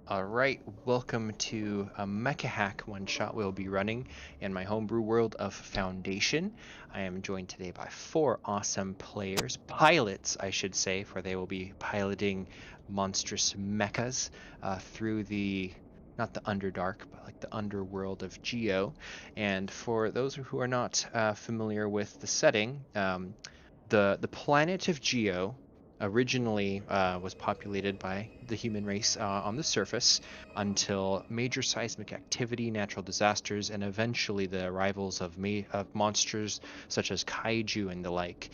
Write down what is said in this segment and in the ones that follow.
Alright, welcome to a MechaHack one-shot we'll be running in my homebrew world of Foundation. I am joined today by four awesome players, pilots I should say, for they will be piloting monstrous mechas through not the Underdark, but like the underworld of Geo. And for those who are not familiar with the setting, the planet of Geo originally was populated by the human race on the surface until major seismic activity, natural disasters, and eventually the arrivals of monsters such as kaiju and the like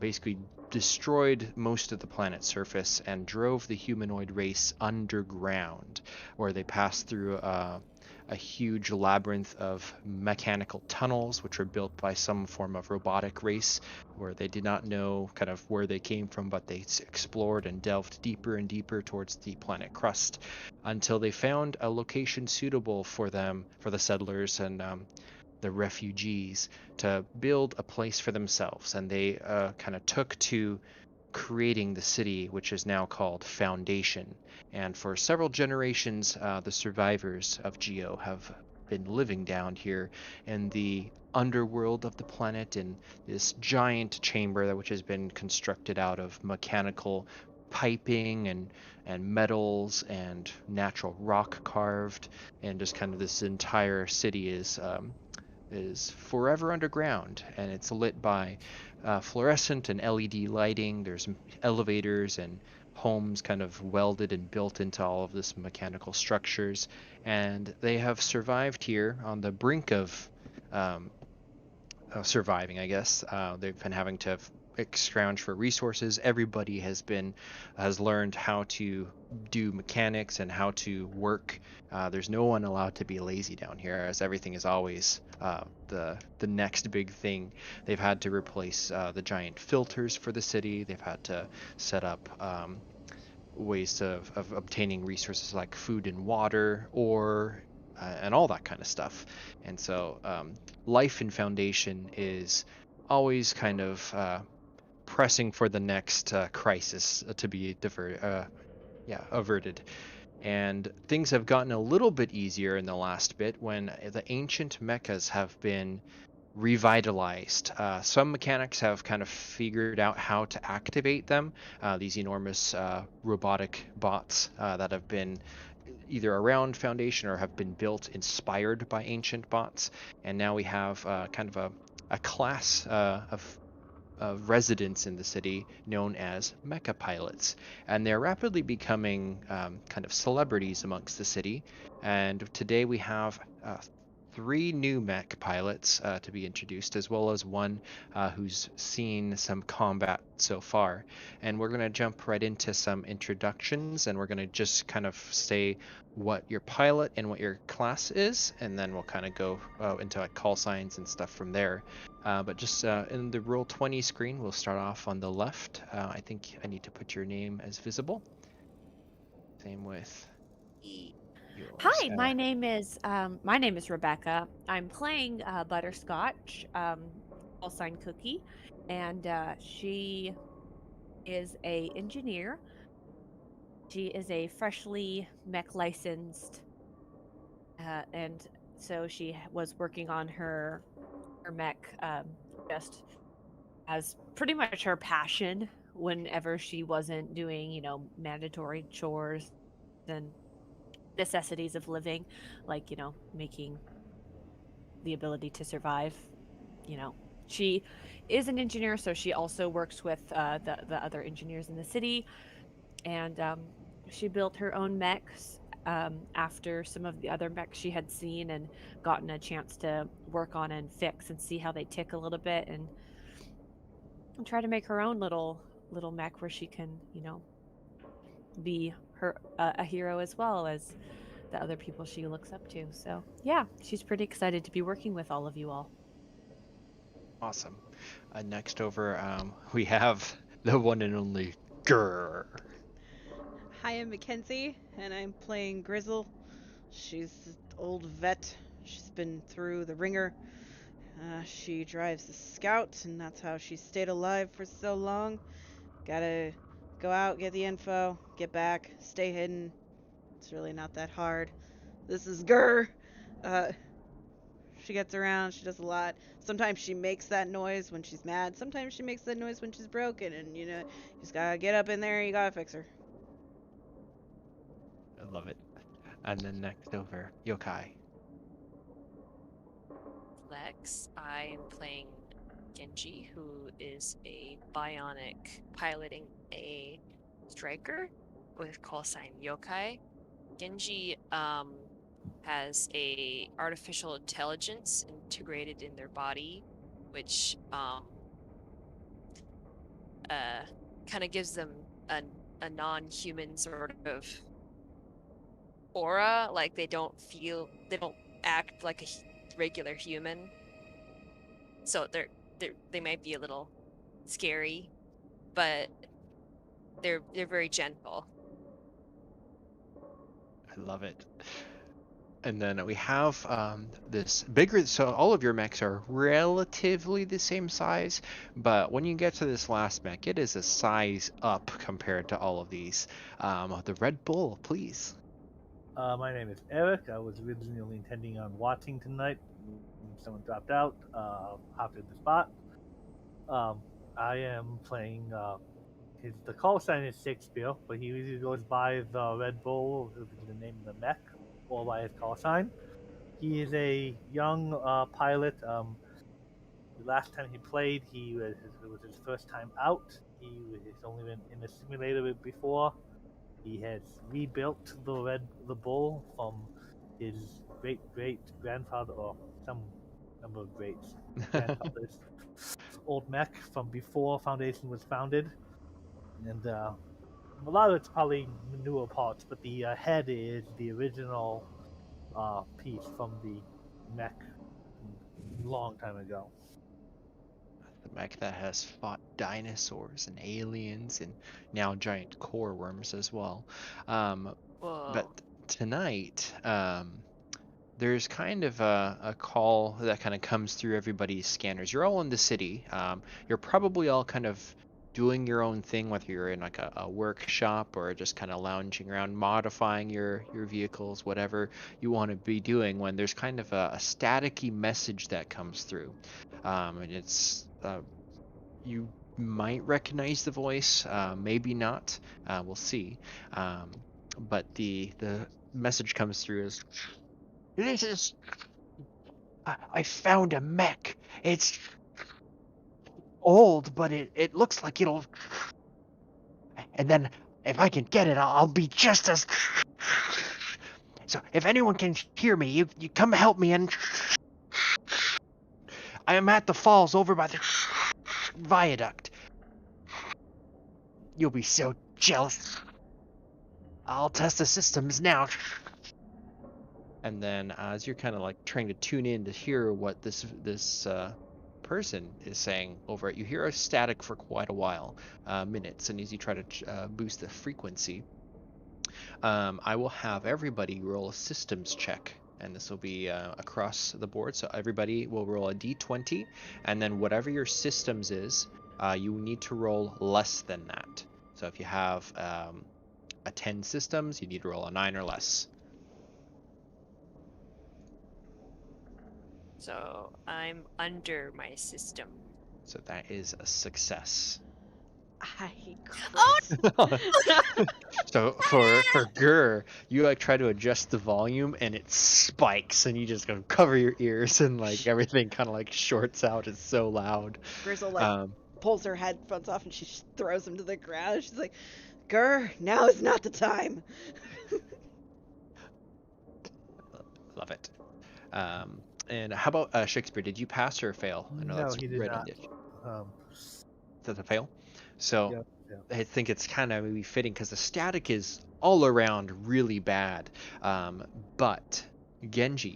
basically destroyed most of the planet's surface and drove the humanoid race underground, where they passed through a huge labyrinth of mechanical tunnels, which were built by some form of robotic race, where they did not know kind of where they came from, but they explored and delved deeper and deeper towards the planet crust until they found a location suitable for them, for the settlers and the refugees, to build a place for themselves. And they kind of took to creating the city, which is now called Foundation. And for several generations, the survivors of Geo have been living down here in the underworld of the planet in this giant chamber which has been constructed out of mechanical piping and metals and natural rock carved, and just kind of this entire city is forever underground, and it's lit by fluorescent and LED lighting. There's elevators and homes kind of welded and built into all of this mechanical structures, and they have survived here on the brink of um, surviving, I guess. They've been having to scrounge for resources. Everybody has learned how to do mechanics and how to work. There's no one allowed to be lazy down here, as everything is always the next big thing. They've had to replace the giant filters for the city. They've had to set up ways of obtaining resources like food and water, or and all that kind of stuff. And so life in Foundation is always kind of pressing for the next crisis to be averted. And things have gotten a little bit easier in the last bit when the ancient mechas have been revitalized. Some mechanics have kind of figured out how to activate them. These enormous robotic bots that have been either around Foundation or have been built inspired by ancient bots. And now we have kind of a class of residents in the city known as Mecha Pilots, and they're rapidly becoming kind of celebrities amongst the city. And today we have three new mech pilots to be introduced, as well as one who's seen some combat so far. And we're going to jump right into some introductions, and we're going to just kind of say what your pilot and what your class is, and then we'll kind of go into like call signs and stuff from there. But just in the Roll20 screen, we'll start off on the left. I think I need to put your name as visible. Same with yours. Hi, my name is Rebecca. I'm playing Butterscotch, call sign Cookie, and she is a engineer. She is a freshly mech licensed, and so she was working on her mech just as pretty much her passion whenever she wasn't doing, mandatory chores and necessities of living, like, making the ability to survive. She is an engineer, so she also works with the other engineers in the city, and she built her own mechs after some of the other mechs she had seen and gotten a chance to work on and fix and see how they tick a little bit, and try to make her own little mech where she can, be her a hero as well as the other people she looks up to. So yeah, she's pretty excited to be working with all of you all. Awesome. Next over, we have the one and only Grr. Hi, I'm Mackenzie, and I'm playing Grizzle. She's an old vet. She's been through the ringer. She drives the scout, and that's how she stayed alive for so long. Gotta go out, get the info, get back, stay hidden, It's really not that hard. This is Grr. She gets around, she does a lot. Sometimes she makes that noise when she's mad. Sometimes she makes that noise when she's broken. And, you just gotta get up in there, you gotta fix her. I love it. And then next over, Yokai. Lex, I am playing Genji, who is a bionic piloting a striker with call sign Yokai. Genji has a artificial intelligence integrated in their body, which kind of gives them a non-human sort of aura. Like they don't act like a regular human, so they might be a little scary, but they're very gentle. I love it. And then we have this bigger, so all of your mechs are relatively the same size, but when you get to this last mech, it is a size up compared to all of these. The Red Bull, please. My name is Eric. I was originally intending on watching tonight. Someone dropped out, hopped in the spot. I am playing, the call sign is Shakespeare, but he usually goes by the Red Bull, which is the name of the mech, or by his call sign. He is a young pilot. The last time he played, it was his first time out. He's only been in a simulator before. He has rebuilt the bull from his great grandfather, or some number of great grandfathers, old mech from before Foundation was founded. And a lot of it's probably newer parts, but the head is the original piece from the mech a long time ago. The mech that has fought dinosaurs and aliens and now giant core worms as well. But tonight, there's kind of a call that kind of comes through everybody's scanners. You're all in the city. You're probably all kind of doing your own thing, whether you're in like a workshop or just kind of lounging around, modifying your vehicles, whatever you want to be doing, when there's kind of a staticky message that comes through. And it's you might recognize the voice, maybe not. We'll see. But the message comes through as, "This is, I found a mech. It's old, but it looks like it'll, and then if I can get it, I'll be just as, so if anyone can hear me, you come help me, and I am at the falls over by the viaduct. You'll be so jealous. I'll test the systems now." And then as you're kind of like trying to tune in to hear what this person is saying over it, you hear a static for quite a while, minutes, and as you try to boost the frequency, I will have everybody roll a systems check, and this will be across the board. So everybody will roll a d20, and then whatever your systems is, you need to roll less than that. So if you have a 10 systems, you need to roll a 9 or less. So I'm under my system. So that is a success. I Oh! So for Gur, you like try to adjust the volume and it spikes, and you just go cover your ears, and like everything kind of like shorts out. It's so loud. Grizzle pulls her headphones off and she just throws them to the ground. She's like, "Grr, now is not the time." Love it. And how about Shakespeare? Did you pass or fail? I know No, that's he did right not. That's a fail. So Yeah. I think it's kind of maybe fitting because the static is all around really bad. But Genji,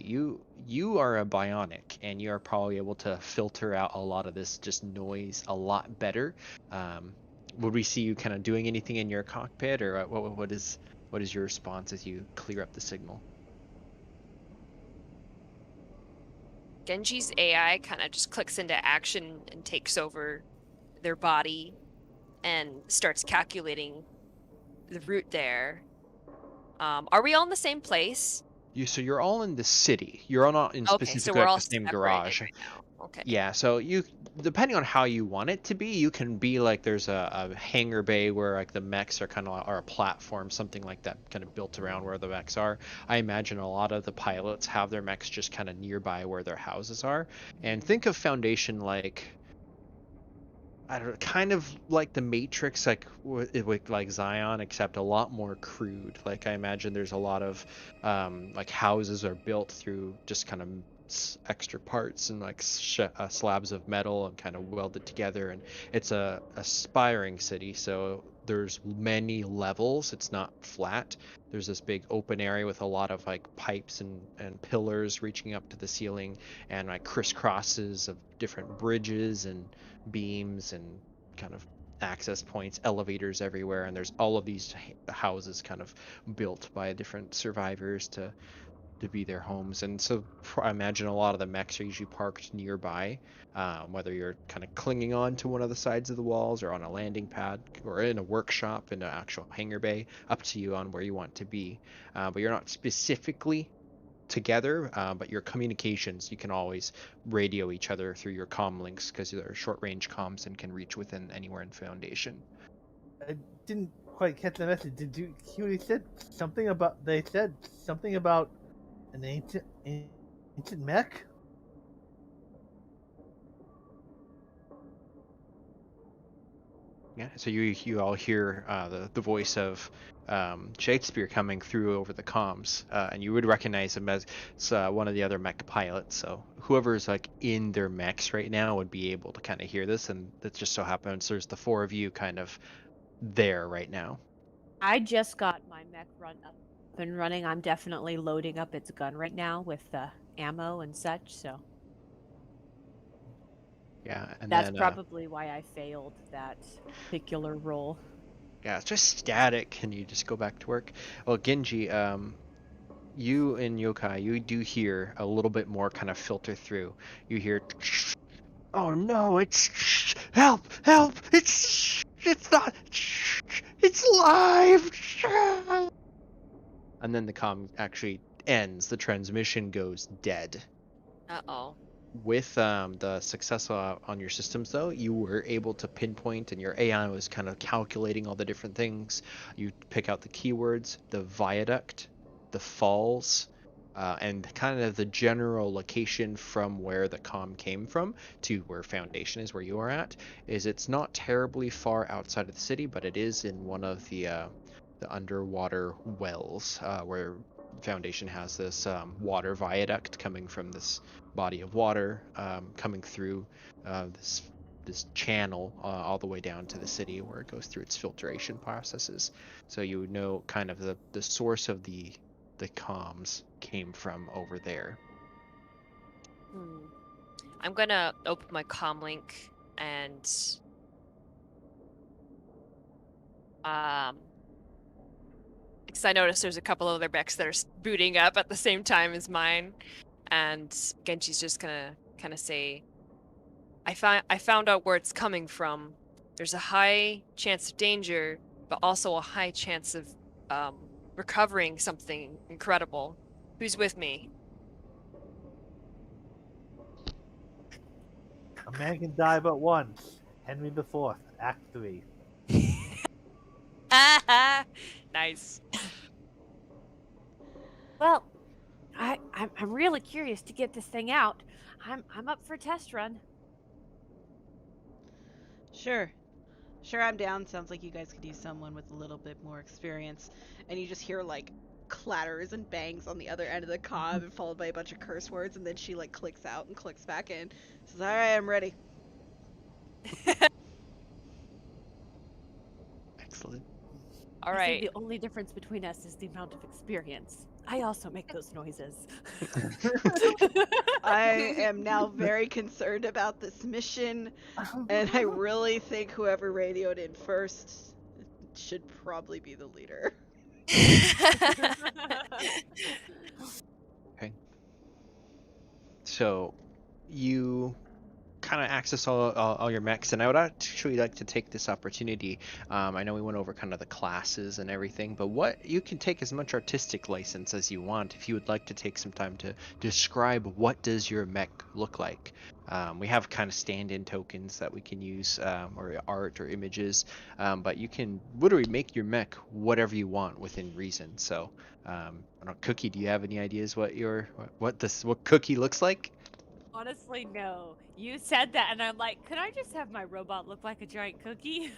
you are a bionic, and you are probably able to filter out a lot of this just noise a lot better. Would we see you kind of doing anything in your cockpit, or what is your response as you clear up the signal? Genji's AI kind of just clicks into action and takes over their body and starts calculating the route there. Are we all in the same place? So you're all in the city. You're all not in Okay, so specifically we're like all the same separated garage. right now. Okay. Yeah, so you, depending on how you want it to be, you can be like there's a hangar bay where like the mechs are kind of are a platform, something like that, kind of built around where the mechs are. I imagine a lot of the pilots have their mechs just kind of nearby where their houses are. And think of Foundation like, I don't know, kind of like the Matrix, like with like Zion, except a lot more crude. Like I imagine there's a lot of like houses are built through just kind of extra parts and like slabs of metal and kind of welded together. And it's a aspiring city, so there's many levels. It's not flat. There's this big open area with a lot of like pipes and pillars reaching up to the ceiling, and like crisscrosses of different bridges and beams and kind of access points, elevators everywhere, and there's all of these houses kind of built by different survivors to be their homes. And so I imagine a lot of the mechs are usually parked nearby, whether you're kind of clinging on to one of the sides of the walls or on a landing pad or in a workshop in an actual hangar bay, up to you on where you want to be. But you're not specifically together, but your communications, you can always radio each other through your comm links because they're short range comms and can reach within anywhere in Foundation. I didn't quite catch the message. Did you hear what he said? Something about, they said something about an ancient mech? Yeah, so you all hear the voice of Shakespeare coming through over the comms, and you would recognize him as one of the other mech pilots. So whoever's like in their mechs right now would be able to kind of hear this, and it just so happens there's the four of you kind of there right now. I just got my mech run up and running. I'm definitely loading up its gun right now with ammo and such. So Yeah, and that's then probably why I failed that particular role. yeah, it's just static. Can you just go back to work? Well, Genji, you and Yokai, you do hear a little bit more kind of filter through. You hear, oh no, it's help, it's not, it's live. And then the comm actually ends. The transmission goes dead. Uh-oh. With the success on your systems, though, you were able to pinpoint, and your AI was kind of calculating all the different things. You pick out the keywords, the viaduct, the falls, and kind of the general location from where the comm came from to where Foundation is, where you are at. It's not terribly far outside of the city, but it is in one of the underwater wells where Foundation has this water viaduct coming from this body of water coming through this channel all the way down to the city where it goes through its filtration processes. So you would know kind of the source of the comms came from over there. I'm gonna open my comm link and because I noticed there's a couple other mechs that are booting up at the same time as mine, and Genji's just gonna kind of say, I found out where it's coming from. There's a high chance of danger, but also a high chance of recovering something incredible. Who's with me? A man can die but once. Henry IV, Act 3. Nice. Well, I'm really curious to get this thing out. I'm up for a test run. Sure, I'm down. Sounds like you guys could use someone with a little bit more experience. And you just hear like clatters and bangs on the other end of the comm, and followed by a bunch of curse words, and then she like clicks out and clicks back in. Says, "All right, I'm ready." Excellent. All I right. think the only difference between us is the amount of experience. I also make those noises. I am now very concerned about this mission, and I really think whoever radioed in first should probably be the leader. Okay. So you kind of access all your mechs, and I would actually like to take this opportunity. I know we went over kind of the classes and everything, but what you can take as much artistic license as you want if you would like to take some time to describe what does your mech look like. We have kind of stand-in tokens that we can use, or art or images, but you can literally make your mech whatever you want within reason. So, I don't know, Cookie, do you have any ideas what Cookie looks like? Honestly, no. You said that, and I'm like, could I just have my robot look like a giant cookie?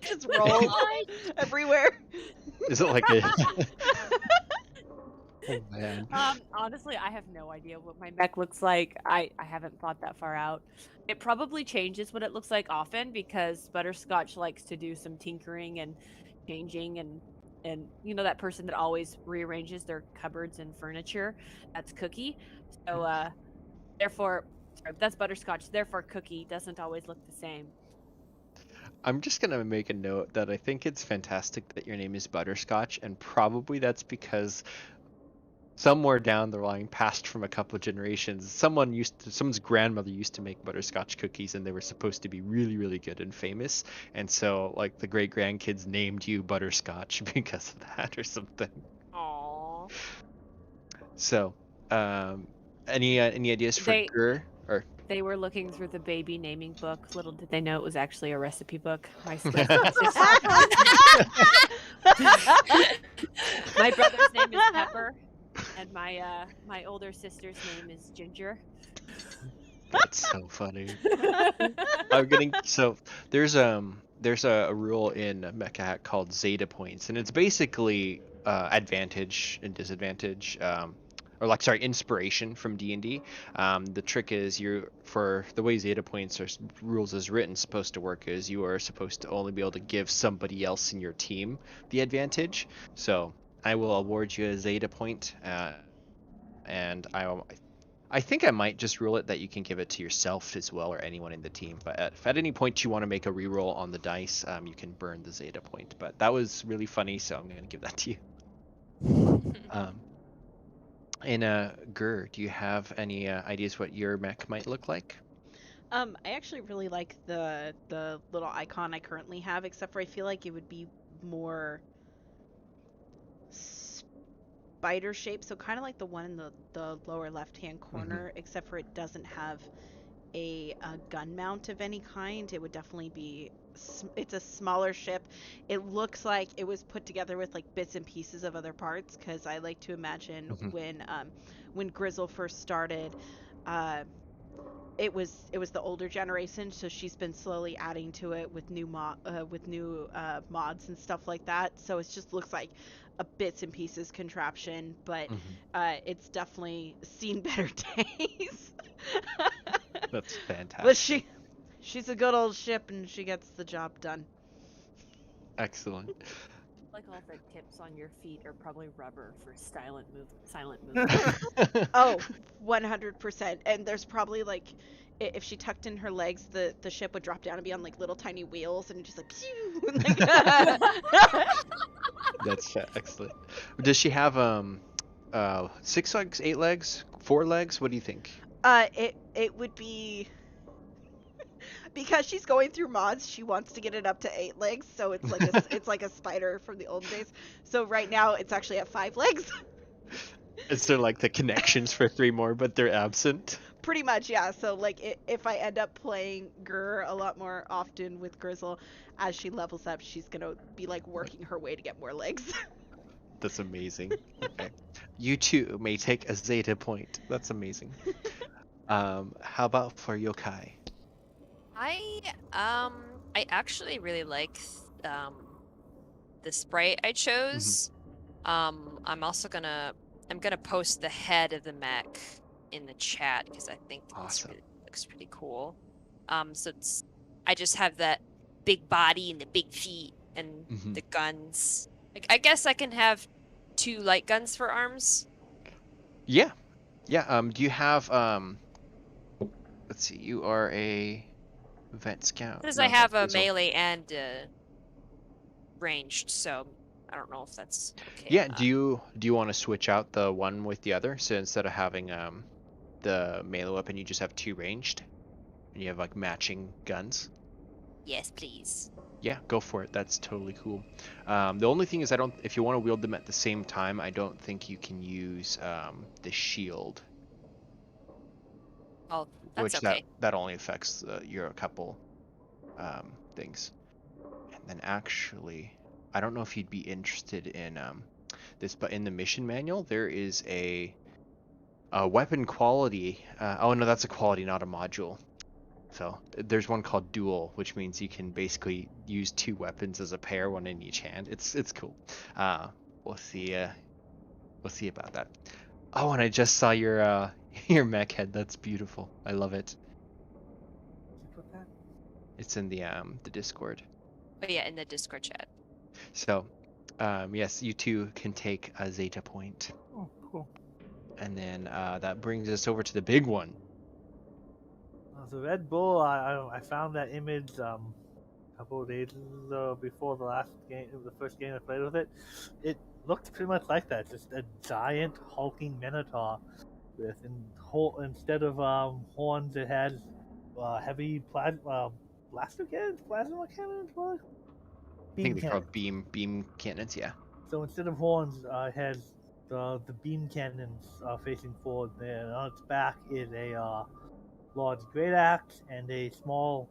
Just roll everywhere. Is it like a? Oh man. Honestly, I have no idea what my mech looks like. I haven't thought that far out. It probably changes what it looks like often because Butterscotch likes to do some tinkering and changing and you know that person that always rearranges their cupboards and furniture. That's Cookie. So therefore, sorry, that's Butterscotch. Therefore, Cookie doesn't always look the same. I'm just gonna make a note that I think it's fantastic that your name is Butterscotch, and probably that's because somewhere down the line, passed from a couple of generations, someone's grandmother used to make butterscotch cookies, and they were supposed to be really, really good and famous. And so, like, the great grandkids named you Butterscotch because of that, or something. Aww. So, any ideas for Gur? Or they were looking through the baby naming book. Little did they know it was actually a recipe book. My my brother's name is Pepper, and my older sister's name is Ginger. That's so funny. There's a rule in MechaHack called Zeta Points, and it's basically advantage and disadvantage, inspiration from D&D. The trick is for the way Zeta Points rules is written supposed to work is you are supposed to only be able to give somebody else in your team the advantage. So I will award you a Zeta point, and I think I might just rule it that you can give it to yourself as well, or anyone in the team. But if at any point you want to make a reroll on the dice, you can burn the Zeta point. But that was really funny, so I'm going to give that to you. Gur, do you have any ideas what your mech might look like? I actually really like the little icon I currently have, except for I feel like it would be more spider shaped, so kind of like the one in the lower left hand corner, except for it doesn't have a gun mount of any kind. It would definitely be, it's a smaller ship. It looks like it was put together with like bits and pieces of other parts, because I like to imagine when Grizzle first started, it was the older generation, so she's been slowly adding to it with new mods and stuff like that. So it just looks like a bits and pieces contraption, but it's definitely seen better days. That's fantastic. But she's a good old ship, and she gets the job done. Excellent. Like all the tips on your feet are probably rubber for silent movement. Oh, 100%. And there's probably like, if she tucked in her legs, the ship would drop down and be on like little tiny wheels, and just like, pew, That's excellent. Does she have 6 legs, 8 legs, 4 legs? What do you think? It would be, because she's going through mods, she wants to get it up to 8 legs, so it's like it's like a spider from the old days. So right now it's actually at 5 legs. Is there like the connections for 3 more, but they're absent? Pretty much, yeah. So like if I end up playing Gur a lot more often with Grizzle, as she levels up, she's gonna be like working her way to get more legs. That's amazing. Okay. You too may take a Zeta point. That's amazing. How about for Yokai? I actually really like the sprite I chose. I'm also gonna post the head of the mech in the chat because I think this looks pretty cool. So I just have that big body and the big feet and the guns. Like, I guess I can have 2 light guns for arms. Yeah. Do you have let's see, you are a vet scout. Because I have a melee and ranged, so I don't know if that's okay. Yeah, do you want to switch out the one with the other? So instead of having the melee weapon, you just have 2 ranged? And you have like matching guns. Yes, please. Yeah, go for it. That's totally cool. The only thing is, if you want to wield them at the same time, I don't think you can use the shield, Oh, that's which okay. that only affects your couple things. And then actually, I don't know if you'd be interested in this, but in the mission manual there is a weapon quality. Oh no, that's a quality, not a module. So there's one called dual, which means you can basically use two weapons as a pair, one in each hand. It's cool. We'll see. We'll see about that. Oh, and I just saw your your mech head. That's beautiful. I love it. Did you put that? It's in the Discord. But yeah, in the Discord chat. So, yes, you two can take a Zeta point, Oh, cool. and then that brings us over to the big one. The Red Bull, I found that image a couple of days before the last game, the first game I played with it. It looked pretty much like that, just a giant hulking minotaur with instead of horns, it has heavy blaster cannons, plasma cannons, what? I think Beam they're called cannons. beam cannons. Yeah. So instead of horns, it has the beam cannons facing forward there, and on its back is a large great axe and a small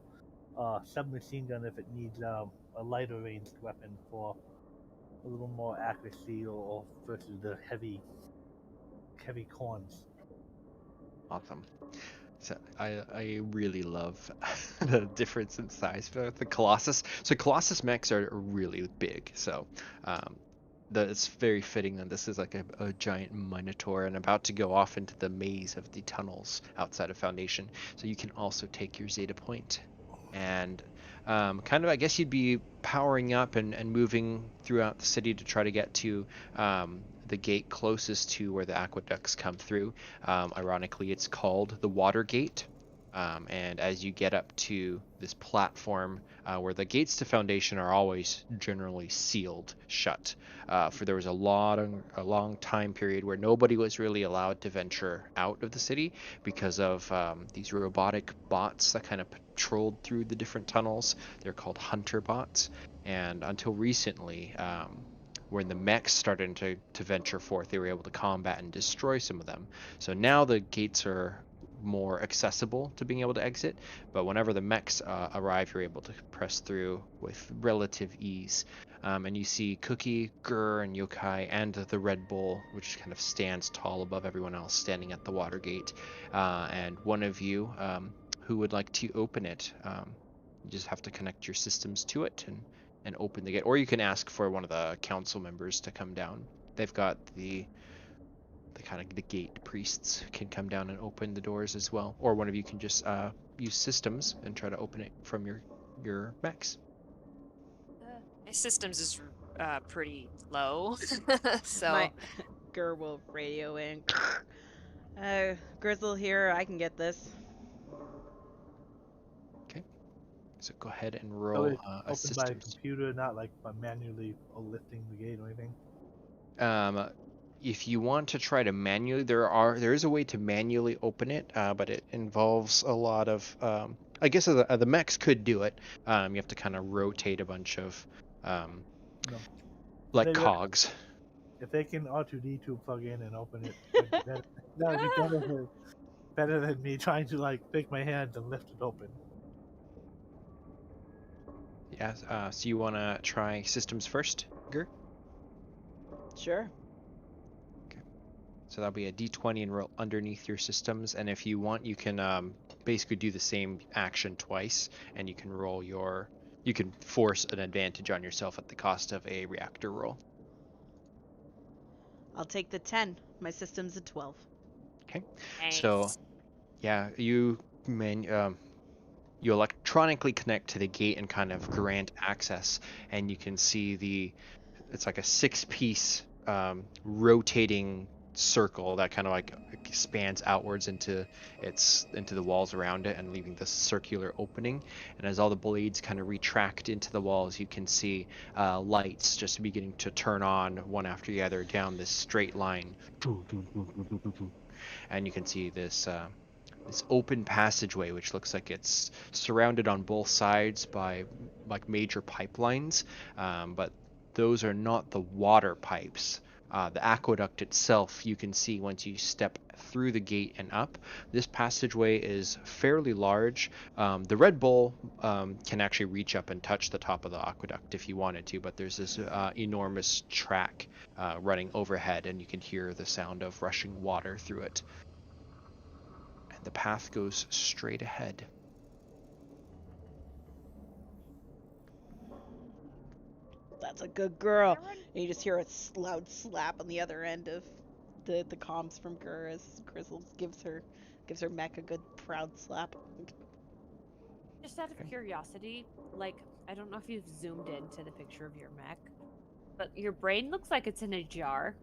submachine gun if it needs a lighter ranged weapon for a little more accuracy or versus the heavy corns. Awesome. So I really love the difference in size for the Colossus. So Colossus mechs are really big. So it's very fitting that this is like a giant minotaur and about to go off into the maze of the tunnels outside of Foundation. So you can also take your Zeta point and kind of, I guess you'd be powering up and moving throughout the city to try to get to the gate closest to where the aqueducts come through. Ironically, it's called the Water Gate. And as you get up to this platform where the gates to Foundation are always generally sealed shut, for there was a long time period where nobody was really allowed to venture out of the city because of these robotic bots that kind of patrolled through the different tunnels. They're called hunter bots, and until recently, when the mechs started to venture forth, they were able to combat and destroy some of them. So now the gates are more accessible to being able to exit, but whenever the mechs arrive, you're able to press through with relative ease. And you see Cookie, Gur, and Yokai, and the Red Bull, which kind of stands tall above everyone else, standing at the water gate. And one of you who would like to open it, you just have to connect your systems to it and open the gate, or you can ask for one of the council members to come down. They've got the kind of the gate priests can come down and open the doors as well, or one of you can just use systems and try to open it from your mechs. My systems is pretty low, so My Gur will radio in. Grizzle here, I can get this. Okay, so go ahead and So roll it's a opened by a systems. computer, not like by manually lifting the gate or anything. If you want to try to manually, there is a way to manually open it, but it involves a lot of I guess the mechs could do it. You have to kind of rotate a bunch of No. like cogs. If they can R2D2 plug in and open it, that'd be better than me trying to like take my hand and lift it open. Yeah. So you want to try systems first, Gur? Sure. So that'll be a d20 and roll underneath your systems. And if you want, you can basically do the same action twice, and you can roll you can force an advantage on yourself at the cost of a reactor roll. I'll take the 10. My system's a 12. Okay. nice. So yeah, you electronically connect to the gate and kind of grant access, and you can see it's like a 6-piece rotating circle that kind of like expands outwards into the walls around it and leaving this circular opening. And as all the blades kind of retract into the walls, you can see lights just beginning to turn on one after the other down this straight line, and you can see this this open passageway, which looks like it's surrounded on both sides by like major pipelines, but those are not the water pipes. The aqueduct itself, you can see once you step through the gate and up. This passageway is fairly large. The Red Bull can actually reach up and touch the top of the aqueduct if you wanted to, but there's this enormous track running overhead, and you can hear the sound of rushing water through it. And the path goes straight ahead. That's a good girl. And you just hear a loud slap on the other end of the comms from Gur as Grizzle gives her mech a good proud slap. Just out of curiosity, like, I don't know if you've zoomed into the picture of your mech, but your brain looks like it's in a jar.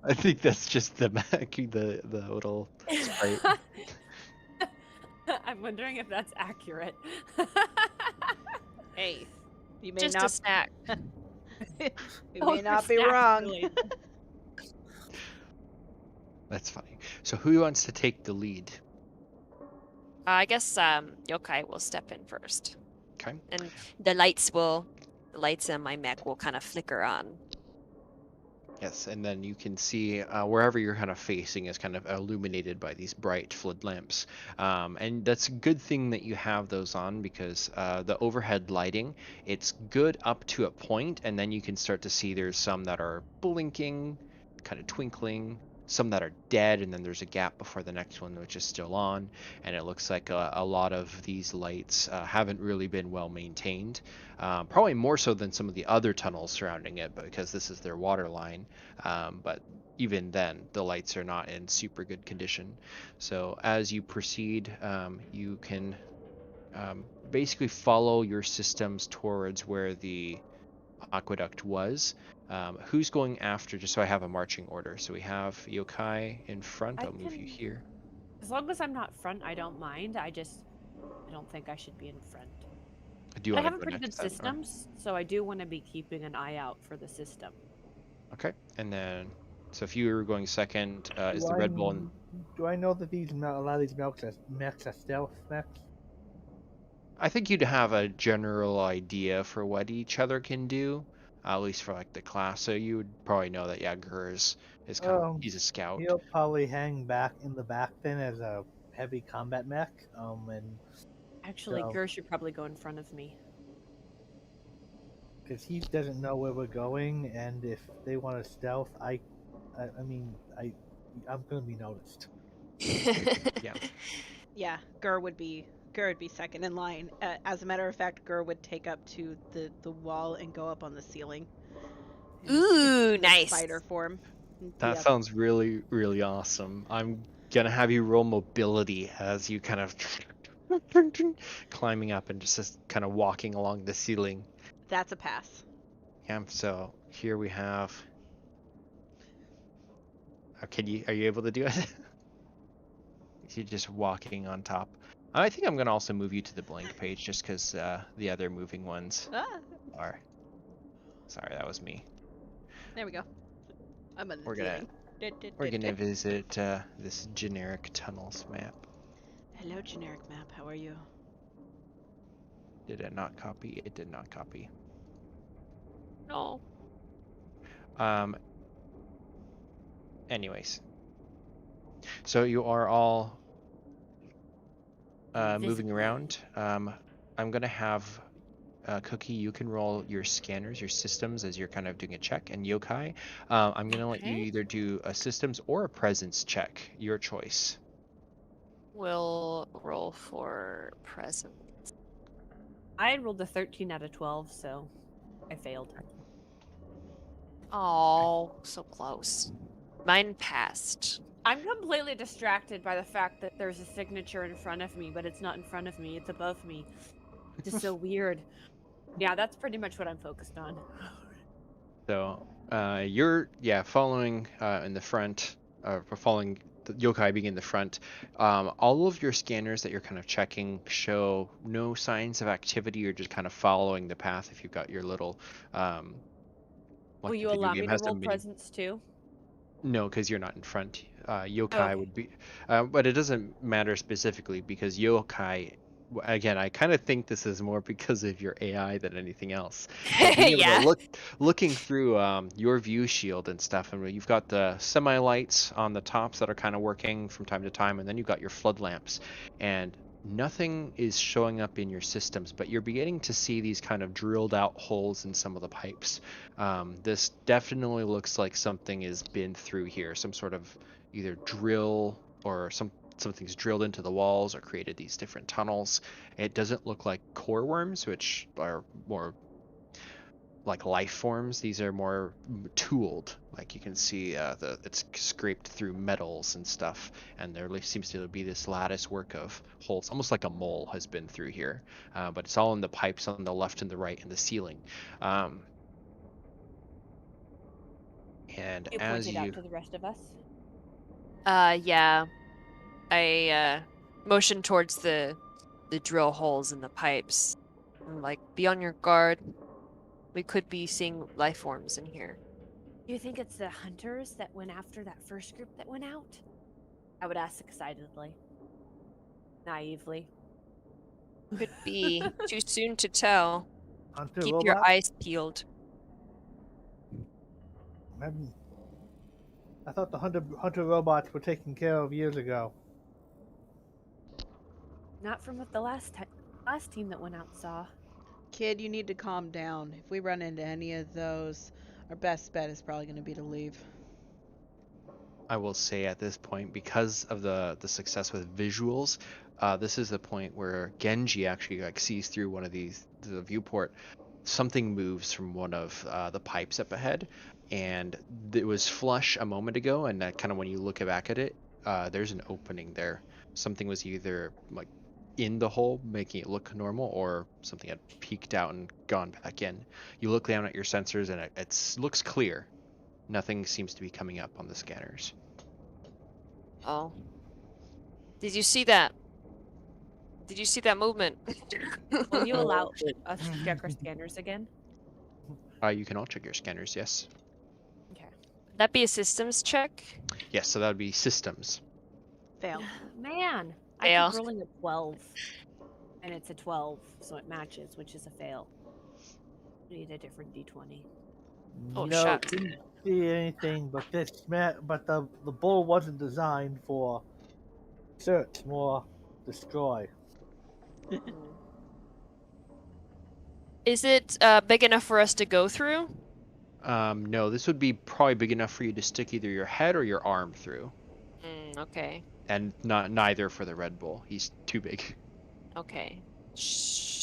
I think that's just the little sprite. I'm wondering if that's accurate. Hey, you may Just not a snack. you may not be wrong. That's funny. So who wants to take the lead? I guess Yokai will step in first. Okay. And the lights in my mech will kind of flicker on. Yes, and then you can see wherever you're kind of facing is kind of illuminated by these bright flood lamps. And that's a good thing that you have those on, because the overhead lighting, it's good up to a point, and then you can start to see there's some that are blinking, kind of twinkling, some that are dead, and then there's a gap before the next one which is still on, and it looks like a lot of these lights haven't really been well maintained, probably more so than some of the other tunnels surrounding it, because this is their water line, but even then the lights are not in super good condition. So as you proceed, you can basically follow your systems towards where the aqueduct was. Who's going after, just so I have a marching order? So we have Yokai in front. I'll move you here. As long as I'm not front, I don't mind. I don't think I should be in front. Do you I want have to a go pretty good next then, or- systems, so I do want to be keeping an eye out for the system. Okay, and then so if you were going second, is Do the I Red Bull? Do I know that a lot of these mechs are stealth mechs? I think you'd have a general idea for what each other can do, at least for like the class. So you would probably know that Gur is kind of, he's a scout. He'll probably hang back in the back then as a heavy combat mech. And Actually, So- Gur should probably go in front of me. because he doesn't know where we're going, and if they want to stealth, I'm gonna be noticed. Yeah. Yeah, Gur would be second in line. As a matter of fact, Gur would take up to the wall and go up on the ceiling. Ooh, in nice. Spider form. That Yeah. sounds really, really awesome. I'm gonna have you roll mobility as you kind of climbing up and just kind of walking along the ceiling. That's a pass. Yeah, so here we have. Are you able to do it? You're just walking on top. I think I'm gonna also move you to the blank page just because the other moving ones Ah, are. Sorry, that was me. there we go. I'm on the We're gonna- ceiling. We're gonna visit this generic tunnels map. Hello, generic map. How are you? Did it not copy? It did not copy. No. Anyways, so you are all moving Invisible. around. I'm gonna have Cookie. You can roll your scanners, your systems, as you're kind of doing a check, and Yokai, I'm gonna let you Okay. either do a systems or a presence check. Your choice. We'll roll for present. I rolled a 13 out of 12, so I failed. Oh, so close. Mine passed. I'm completely distracted by the fact that there's a signature in front of me, but it's not in front of me, it's above me. It's just so weird. Yeah, that's pretty much what I'm focused on. So you're following in the front, following the Yokai being in the front. All of your scanners that you're kind of checking show no signs of activity. You're just kind of following the path. If you've got your little, like Will the you video allow game me to has a roll mini- presence too? No, because you're not in front. Yokai Okay. would be, but it doesn't matter specifically because yokai. Again, I kind of think this is more because of your AI than anything else. But being able to Yeah. looking through your view shield and stuff, and you've got the semi lights on the tops that are kind of working from time to time, and then you've got your flood lamps, and nothing is showing up in your systems, but you're beginning to see these kind of drilled out holes in some of the pipes. This definitely looks like something has been through here, some sort of either drill or something's drilled into the walls or created these different tunnels. It doesn't look like core worms, which are more like life forms. These are more tooled. Like you can see, it's scraped through metals and stuff, and there seems to be this lattice work of holes, almost like a mole has been through here. But it's all in the pipes on the left and the right and the ceiling. And You as pointed you out to the rest of us. Yeah. I motion towards the drill holes in the pipes. I'm like, be on your guard. We could be seeing life forms in here. Do you think it's the hunters that went after that first group that went out? I would ask excitedly. Naively. Could be. Too soon to tell. Hunter Keep your robot? eyes peeled. I thought the hunter robots were taken care of years ago. Not from what the last team that went out saw. Kid, you need to calm down. If we run into any of those, our best bet is probably going to be to leave. I will say at this point, because of the success with visuals, this is the point where Genji actually like sees through one of the viewport. Something moves from one of the pipes up ahead, and it was flush a moment ago, and that kind of when you look back at it, there's an opening there. Something was either like in the hole, making it look normal, or something had peeked out and gone back in. You look down at your sensors, and it looks clear. Nothing seems to be coming up on the scanners. Oh. Did you see that? Did you see that movement? Will you allow us to check our scanners again? You can all check your scanners, yes. Okay. Would that be a systems check? Yes, so that would be systems. Fail. Man, I Fail. keep rolling a 12. And it's a 12, so it matches, which is a fail. We need a different d20. Oh, no, shucks. didn't see anything, but the bull wasn't designed for search, more destroy. Is it big enough for us to go through? No, this would be probably big enough for you to stick either your head or your arm through. Okay. And neither for the Red Bull. He's too big. Okay.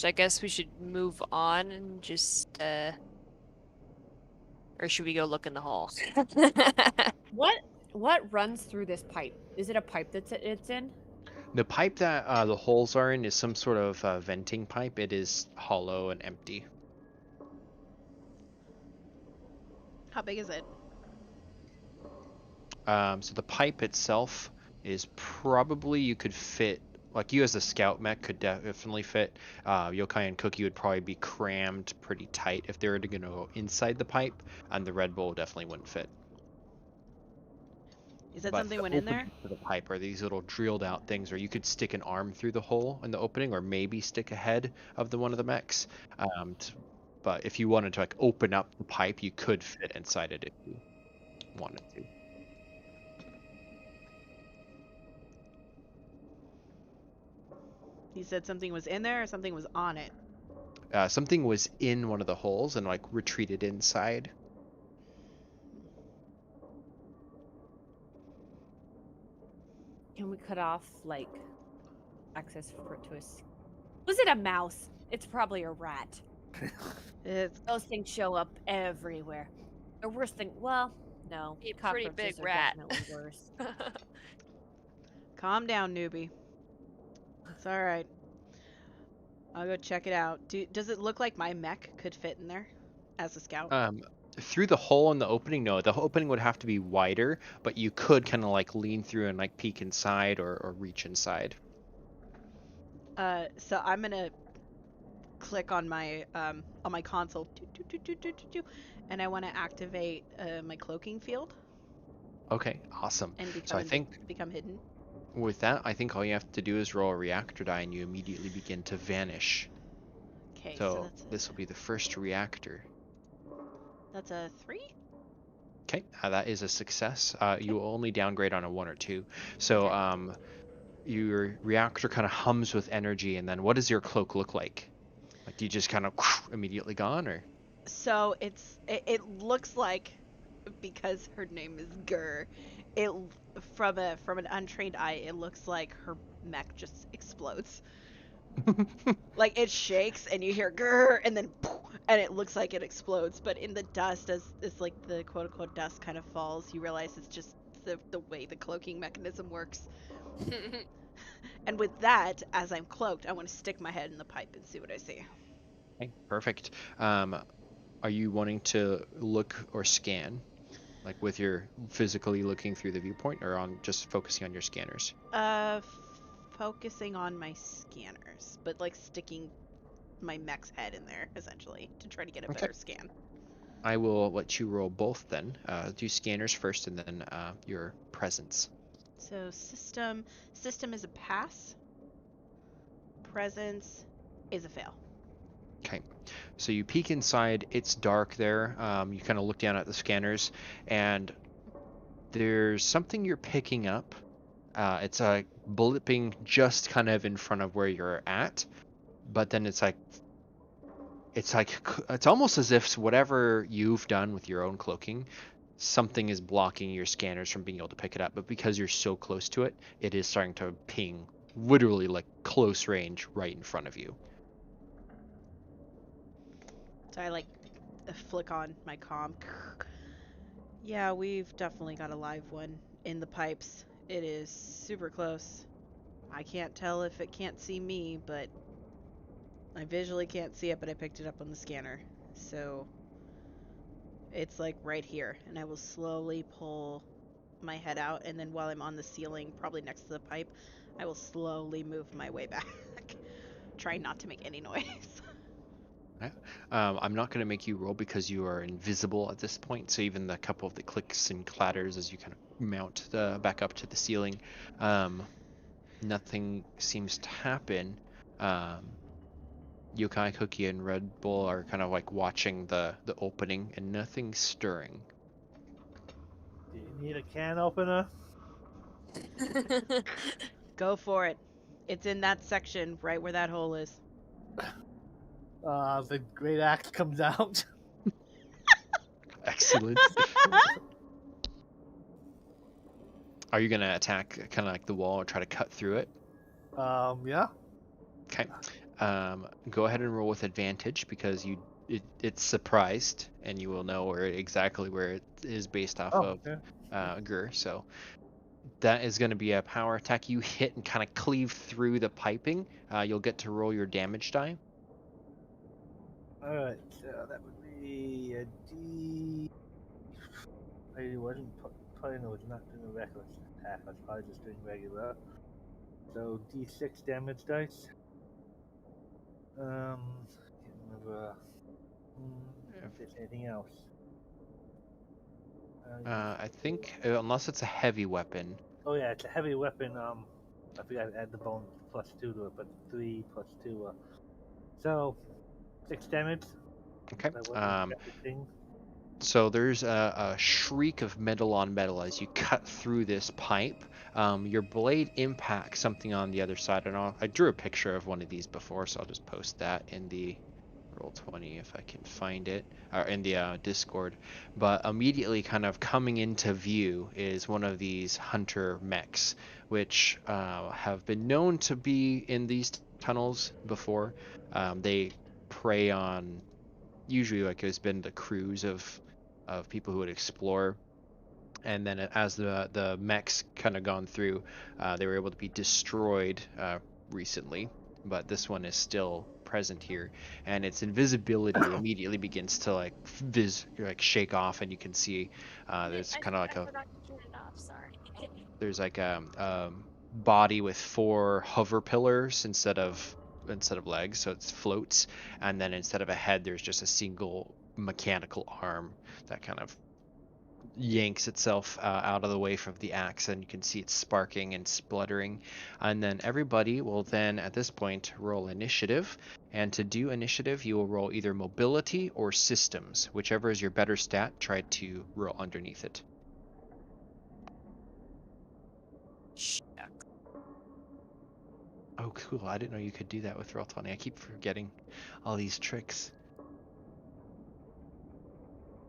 I guess we should move on and just, or should we go look in the hall? What runs through this pipe? Is it a pipe it's in? The pipe that the holes are in is some sort of venting pipe. It is hollow and empty. How big is it? So the pipe itself is probably, you could fit, like you as a scout mech could definitely fit. Yokai and Cookie would probably be crammed pretty tight if they were to go inside the pipe, and the Red Bull definitely wouldn't fit. You said But something the went in there? opening for the pipe are these little drilled out things where you could stick an arm through the hole in the opening, or maybe stick a head of one of the mechs. But if you wanted to like open up the pipe, you could fit inside it if you wanted to. You said something was in there or something was on it? Something was in one of the holes and like retreated inside. Can we cut off, like, access to us? Was it a mouse? It's probably a rat. It's Those things show up everywhere. The worst thing, well, no. A pretty big cockroaches are rat. definitely worse. calm down, newbie. It's all right. I'll go check it out. Does it look like my mech could fit in there as a scout? Through the hole in the opening, no. The opening would have to be wider, but you could kind of like lean through and like peek inside or reach inside. So I'm gonna click on my console, and I want to activate my cloaking field. Okay, awesome. and So I think become hidden. with that, I think all you have to do is roll a reactor die and you immediately begin to vanish. Okay, So this will be the first reactor. that's a 3. Okay, that is a success. You will only downgrade on a 1 or 2. So Okay. your reactor kind of hums with energy, and then what does your cloak look like? Like, do you just kind of immediately gone, or? So it looks like, because her name is Gur, it from an untrained eye, it looks like her mech just explodes. Like it shakes and you hear Gur and then poof, and it looks like it explodes. But in the dust, as like the quote unquote dust kind of falls, you realize it's just the way the cloaking mechanism works. And with that, as I'm cloaked, I want to stick my head in the pipe and see what I see. Okay, perfect. Are you wanting to look or scan, like with your physically looking through the viewpoint, or on just focusing on your scanners? Focusing on my scanners, but like sticking my mech's head in there essentially to try to get a Okay. better scan. I will let you roll both then. Do scanners first and then your presence. So system is a pass. Presence is a fail. Okay. So you peek inside, it's dark there. You kind of look down at the scanners, and there's something you're picking up. It's blipping just kind of in front of where you're at, but then it's almost as if whatever you've done with your own cloaking, something is blocking your scanners from being able to pick it up. But because you're so close to it, it is starting to ping literally like close range right in front of you. So I like flick on my comm. Yeah, we've definitely got a live one in the pipes. It is super close. I can't tell if it can't see me, but I visually can't see it, but I picked it up on the scanner. So it's like right here, and I will slowly pull my head out, and then while I'm on the ceiling, probably next to the pipe, I will slowly move my way back. Try not to make any noise. Yeah. I'm not going to make you roll because you are invisible at this point. So even the couple of the clicks and clatters as you kind of mount back up to the ceiling, nothing seems to happen. Yokai, Cookie, and Red Bull are kind of like watching the opening, and nothing's stirring. Do you need a can opener? Go for it. It's in that section right where that hole is. The great axe comes out. Excellent. Are you going to attack kind of like the wall or try to cut through it? Yeah. Okay. Go ahead and roll with advantage because it's surprised, and you will know exactly where it is based off of okay. Gur. So that is going to be a power attack. You hit and kind of cleave through the piping. You'll get to roll your damage die. Alright, so that would be a D. I wasn't playing, I was not doing a reckless attack, I was probably just doing regular. So D6 damage dice. Can't remember if there's anything else. I think, unless it's a heavy weapon. Oh yeah, it's a heavy weapon. I forgot to add the bone +2 to it, but 3 + 2. So 6 damage. Okay. That wasn't everything. So there's a shriek of metal on metal as you cut through this pipe. Your blade impacts something on the other side, and I drew a picture of one of these before, so I'll just post that in the Roll20 if I can find it, or in the Discord. But immediately kind of coming into view is one of these hunter mechs, which have been known to be in these tunnels before. They prey on, usually like it's been the crews of people who would explore, and then as the mechs kind of gone through, they were able to be destroyed recently, but this one is still present here, and its invisibility immediately begins to like shake off, and you can see there's kind of like I forgot to turn it off. Sorry. there's like a body with 4 hover pillars instead of legs, so it floats, and then instead of a head there's just a single mechanical arm that kind of yanks itself out of the way from the axe, and you can see it sparking and spluttering. And then everybody will then, at this point, roll initiative. And to do initiative, you will roll either mobility or systems. Whichever is your better stat, try to roll underneath it. Shuck. Oh, cool. I didn't know you could do that with Roll20. I keep forgetting all these tricks.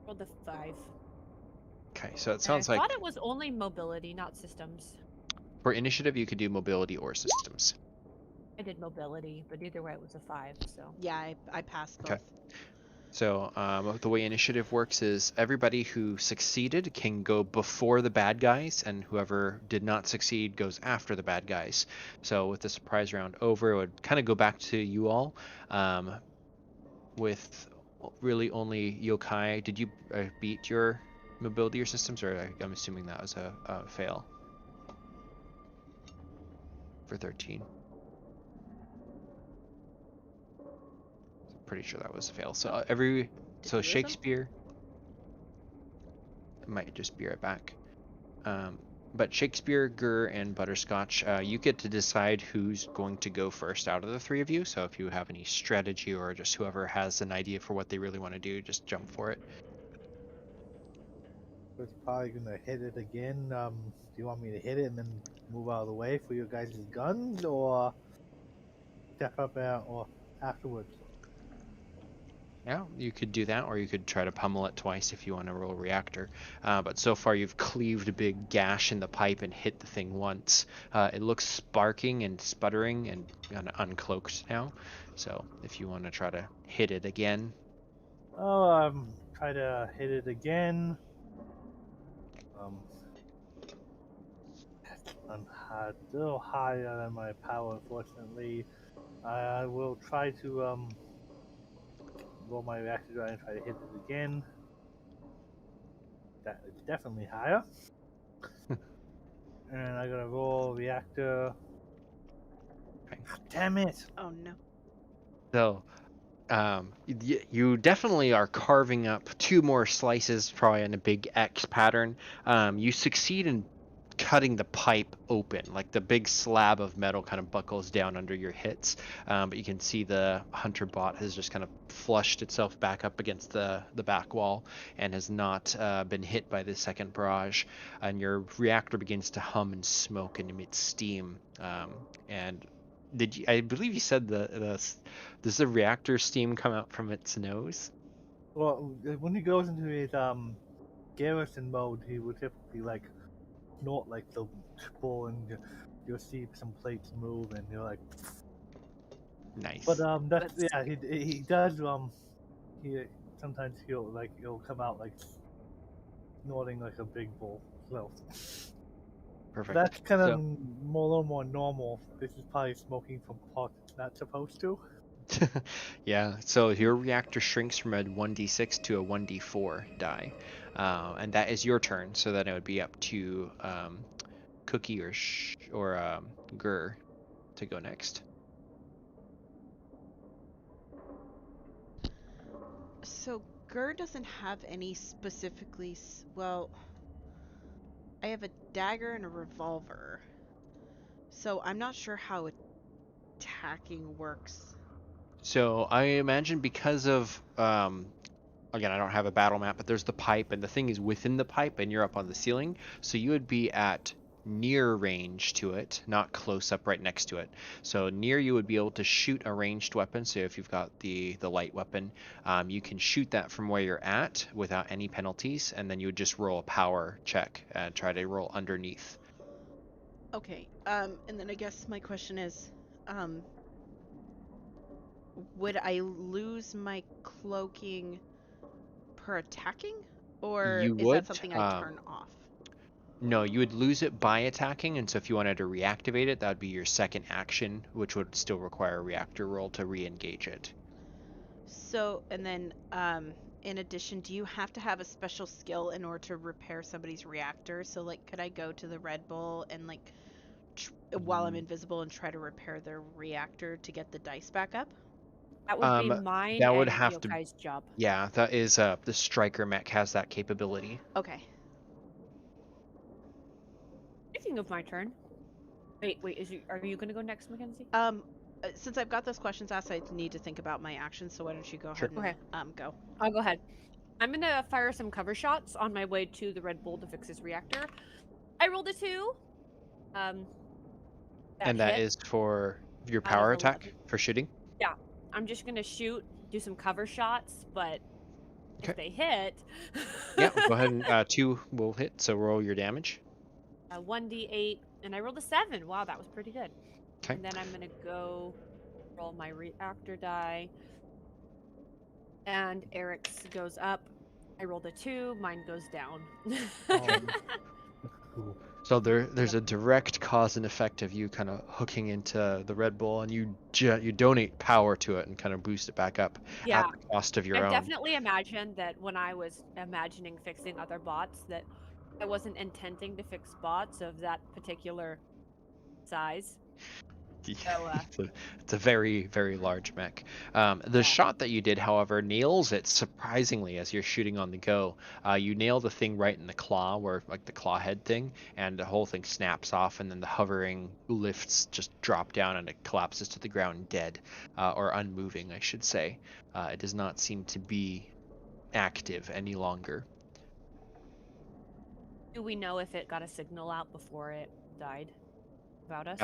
Rolled a 5. Okay, so it And sounds I like thought it was only mobility, not systems. for initiative, you could do mobility or systems. I did mobility, but either way it was a 5, so. Yeah, I passed both. Okay. So the way initiative works is everybody who succeeded can go before the bad guys, and whoever did not succeed goes after the bad guys. So with the surprise round over, it would kind of go back to you all. With really only Yokai, did you beat your mobility or systems, or I'm assuming that was a fail for 13? Pretty sure that was a fail. So them? Shakespeare might just be right back. But Shakespeare, Gur, and Butterscotch, you get to decide who's going to go first out of the three of you. So if you have any strategy or just whoever has an idea for what they really want to do, just jump for it. It's probably gonna hit it again. Do you want me to hit it and then move out of the way for your guys' guns, or step up or afterwards? Yeah, you could do that, or you could try to pummel it twice if you want to roll reactor. But so far you've cleaved a big gash in the pipe and hit the thing once. It looks sparking and sputtering and kind of uncloaked now. So if you want to try to hit it again. Oh, try to hit it again. I'm a little higher than my power, unfortunately. I will try to roll my reactor die and try to hit it again. That is definitely higher. And I'm gonna roll reactor. Okay. Damn it! Oh no. So you definitely are carving up two more slices, probably in a big X pattern. You succeed in cutting the pipe open, like the big slab of metal kind of buckles down under your hits, but you can see the hunter bot has just kind of flushed itself back up against the back wall and has not been hit by the second barrage, and your reactor begins to hum and smoke and emit steam. And I believe you said does the reactor steam come out from its nose? Well, when he goes into his garrison mode, he will typically like snort like the bull, and you'll see some plates move, and you're like, Nice. But yeah, he does he sometimes he'll come out like snorting like a big bull. So Perfect. that's kind of a little more normal. This is probably smoking from pot it's not supposed to. Yeah, so your reactor shrinks from a 1d6 to a 1d4 die, and that is your turn. So then it would be up to Cookie or Gur to go next. So Gur doesn't have any specifically. Well, I have a dagger and a revolver. So I'm not sure how attacking works. So I imagine because of again, I don't have a battle map, but there's the pipe, and the thing is within the pipe, and you're up on the ceiling, so you would be at near range to it, not close up right next to it. So near, you would be able to shoot a ranged weapon. So if you've got the light weapon, you can shoot that from where you're at without any penalties, and then you would just roll a power check and try to roll underneath. Okay. And then I guess my question is, would I lose my cloaking per attacking, or You is would, that something I turn off? No, you would lose it by attacking, and so if you wanted to reactivate it, that would be your second action, which would still require a reactor roll to re-engage it. So, and then, in addition, do you have to have a special skill in order to repair somebody's reactor? So, like, could I go to the Red Bull and, like, while I'm invisible and try to repair their reactor to get the dice back up? That would be mine that would and have to- Yokai's job. Yeah, that is the striker mech has that capability. Okay. Speaking of my turn. Wait, are you gonna go next, Mackenzie? Since I've got those questions asked, I need to think about my actions. So why don't you go Sure. ahead and Okay. go? I'll go ahead. I'm gonna fire some cover shots on my way to the Red Bull to fix his reactor. I rolled a 2. And that hit is for your out of power attack 11. for shooting? Yeah. I'm just gonna shoot, do some cover shots, but Okay. if they hit... Yeah, go ahead and 2 will hit, so roll your damage. 1d8, and I rolled a 7. Wow, that was pretty good. Okay. And then I'm gonna go roll my reactor die. And Eric's goes up. I rolled a 2. Mine goes down. Cool. So there's a direct cause and effect of you kind of hooking into the Red Bull, and you donate power to it and kind of boost it back up Yeah. at the cost of your I own. definitely imagined that when I was imagining fixing other bots, that I wasn't intending to fix bots of that particular size. So, It's a very, very large mech. The shot that you did, however, nails it surprisingly as you're shooting on the go. You nail the thing right in the claw, where like the claw head thing, and the whole thing snaps off, and then the hovering lifts just drop down, and it collapses to the ground dead, or unmoving, I should say. It does not seem to be active any longer. do we know if it got a signal out before it died about us?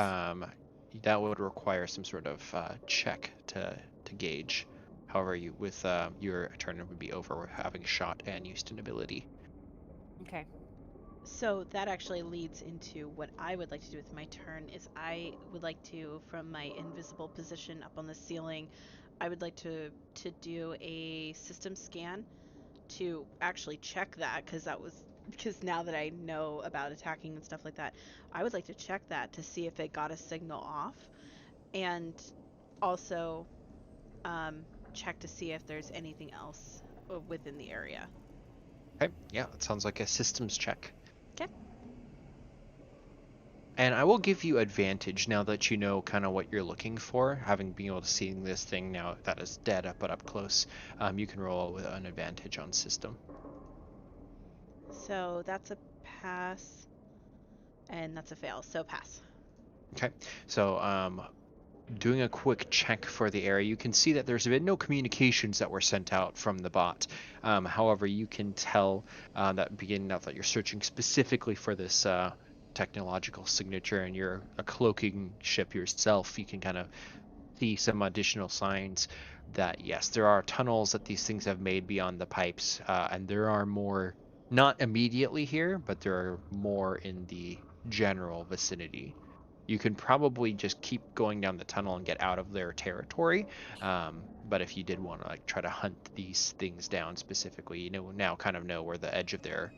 That would require some sort of check to gauge. However, your turn would be over having shot and used an ability. Okay. So that actually leads into what I would like to do with my turn. Is I would like to, from my invisible position up on the ceiling, I would like to do a system scan to actually check that, because now that I know about attacking and stuff like that, I would like to check that to see if it got a signal off, and also check to see if there's anything else within the area. Okay, yeah, that sounds like a systems check. Okay. And I will give you advantage now that you know kind of what you're looking for, having been able to see this thing now that is dead but up close. You can roll with an advantage on system. So that's a pass, and that's a fail, so pass. Okay, so doing a quick check for the area, you can see that there's been no communications that were sent out from the bot. However, you can tell that beginning now that you're searching specifically for this technological signature, and you're a cloaking ship yourself, you can kind of see some additional signs that yes, there are tunnels that these things have made beyond the pipes, and there are more, not immediately here, but there are more in the general vicinity. You can probably just keep going down the tunnel and get out of their territory, but if you did want to like try to hunt these things down specifically, you now kind of know where the edge of their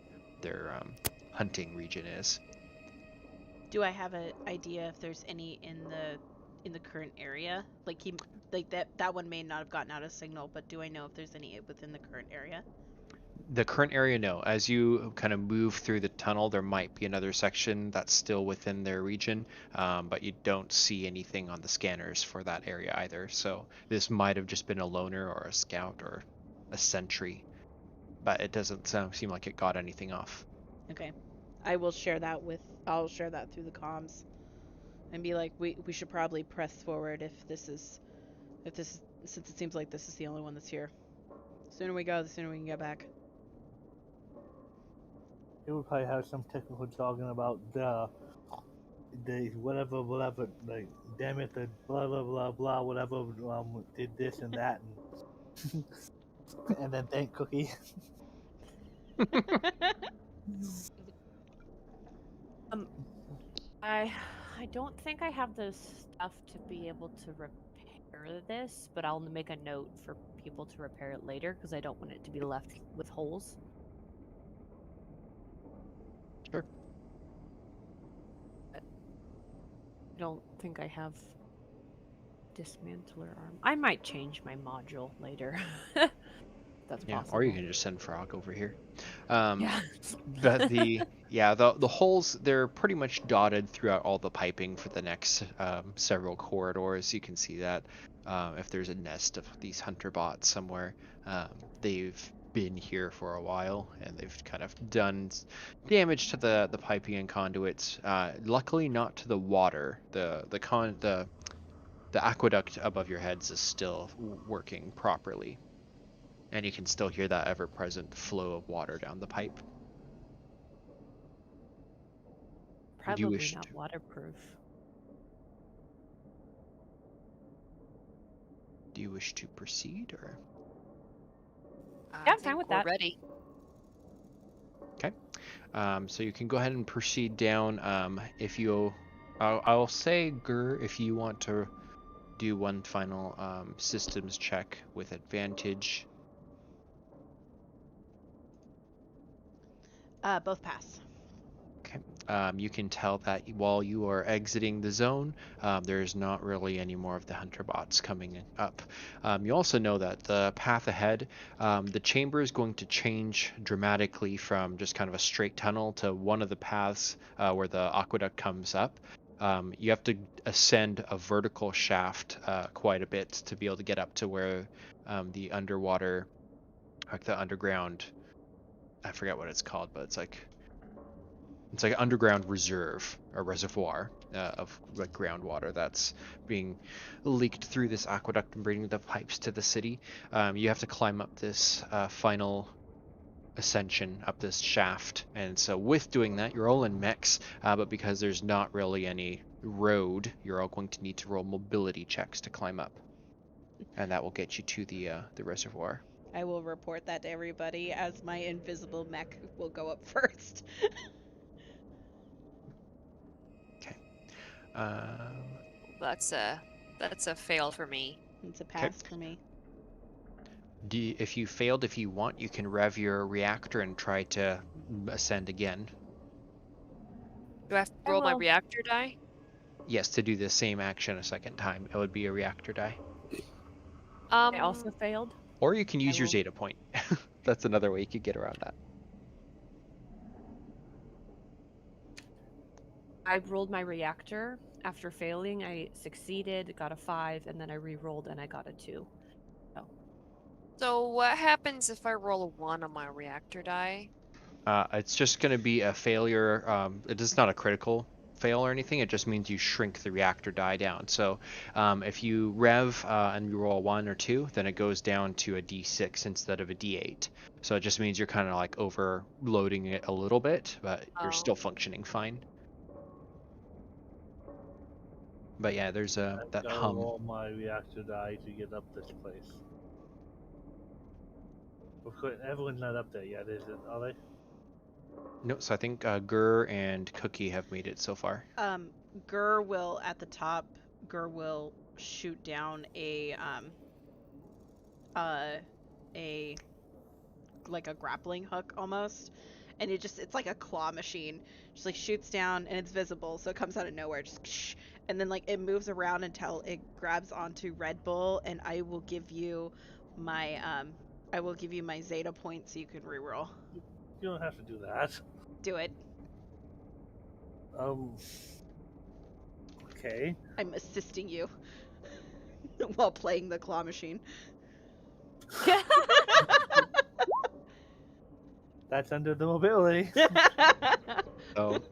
hunting region is. Do I have an idea if there's any in the current area? Like that one may not have gotten out a signal, but do I know if there's any within the current area? The current area, no. As you kind of move through the tunnel, there might be another section that's still within their region, but you don't see anything on the scanners for that area either. So this might have just been a loner or a scout or a sentry, but it doesn't seem like it got anything off. Okay. I'll share that through the comms and be like, we should probably press forward since it seems like this is the only one that's here. The sooner we go, the sooner we can get back. It would probably have some technical jargon about the whatever, like, damn it, the blah blah blah blah, whatever, did this and that, and and then thank Cookie. I don't think I have the stuff to be able to repair this, but I'll make a note for people to repair it later because I don't want it to be left with holes. Sure. But I don't think I have dismantler arm. I might change my module later. That's possible. Or you can just send Frog over here. Yeah. But the holes, they're pretty much dotted throughout all the piping for the next several corridors. You can see that if there's a nest of these hunter bots somewhere, they've been here for a while, and they've kind of done damage to the piping and conduits. Luckily, not to the water. The aqueduct above your heads is still working properly, and you can still hear that ever-present flow of water down the pipe. Probably wish not to- waterproof. Do you wish to proceed, or? Yeah, I I'm fine think with we're that. ready. So you can go ahead and proceed down. If you, I'll say, Gur, if you want to do one final systems check with advantage. Both pass. Okay. You can tell that while you are exiting the zone, there's not really any more of the hunter bots coming up. You also know that the path ahead, the chamber is going to change dramatically from just kind of a straight tunnel to one of the paths where the aqueduct comes up. You have to ascend a vertical shaft quite a bit to be able to get up to where the underwater, like the underground, I forget what it's called, but it's like an underground reserve or reservoir of like groundwater that's being leaked through this aqueduct and bringing the pipes to the city. You have to climb up this final ascension up this shaft, and so with doing that, you're all in mechs, but because there's not really any road, you're all going to need to roll mobility checks to climb up, and that will get you to the reservoir. I will report that to everybody as my invisible mech will go up first. That's a fail for me. It's a pass for me. If you failed, if you want, you can rev your reactor and try to ascend again. Do I have to I roll my will. reactor die? Yes, to do the same action a second time, it would be a reactor die. I also failed. Or you can use I your will. Zeta point. That's another way you could get around that. I rolled my reactor. After failing, I succeeded, got a 5, and then I re-rolled and I got a 2. So what happens if I roll a 1 on my reactor die? It's just going to be a failure. It is not a critical fail or anything. It just means you shrink the reactor die down. So if you rev and you roll a 1 or 2, then it goes down to a D6 instead of a D8. So it just means you're kind of like overloading it a little bit, but you're still functioning fine. But yeah, there's that Gotta hum. roll my reactor die to get up this place. Of course, everyone's not up there yet, is it? Are they? No, so I think Gur and Cookie have made it so far. Gur will at the top. Gur will shoot down a like a grappling hook almost, and it's like a claw machine. Just like shoots down and it's visible, so it comes out of nowhere. Just and then like it moves around until it grabs onto Red Bull, and I will give you my Zeta point so you can reroll. You don't have to do that. Do it. Okay. I'm assisting you while playing the claw machine. That's under the mobility. So,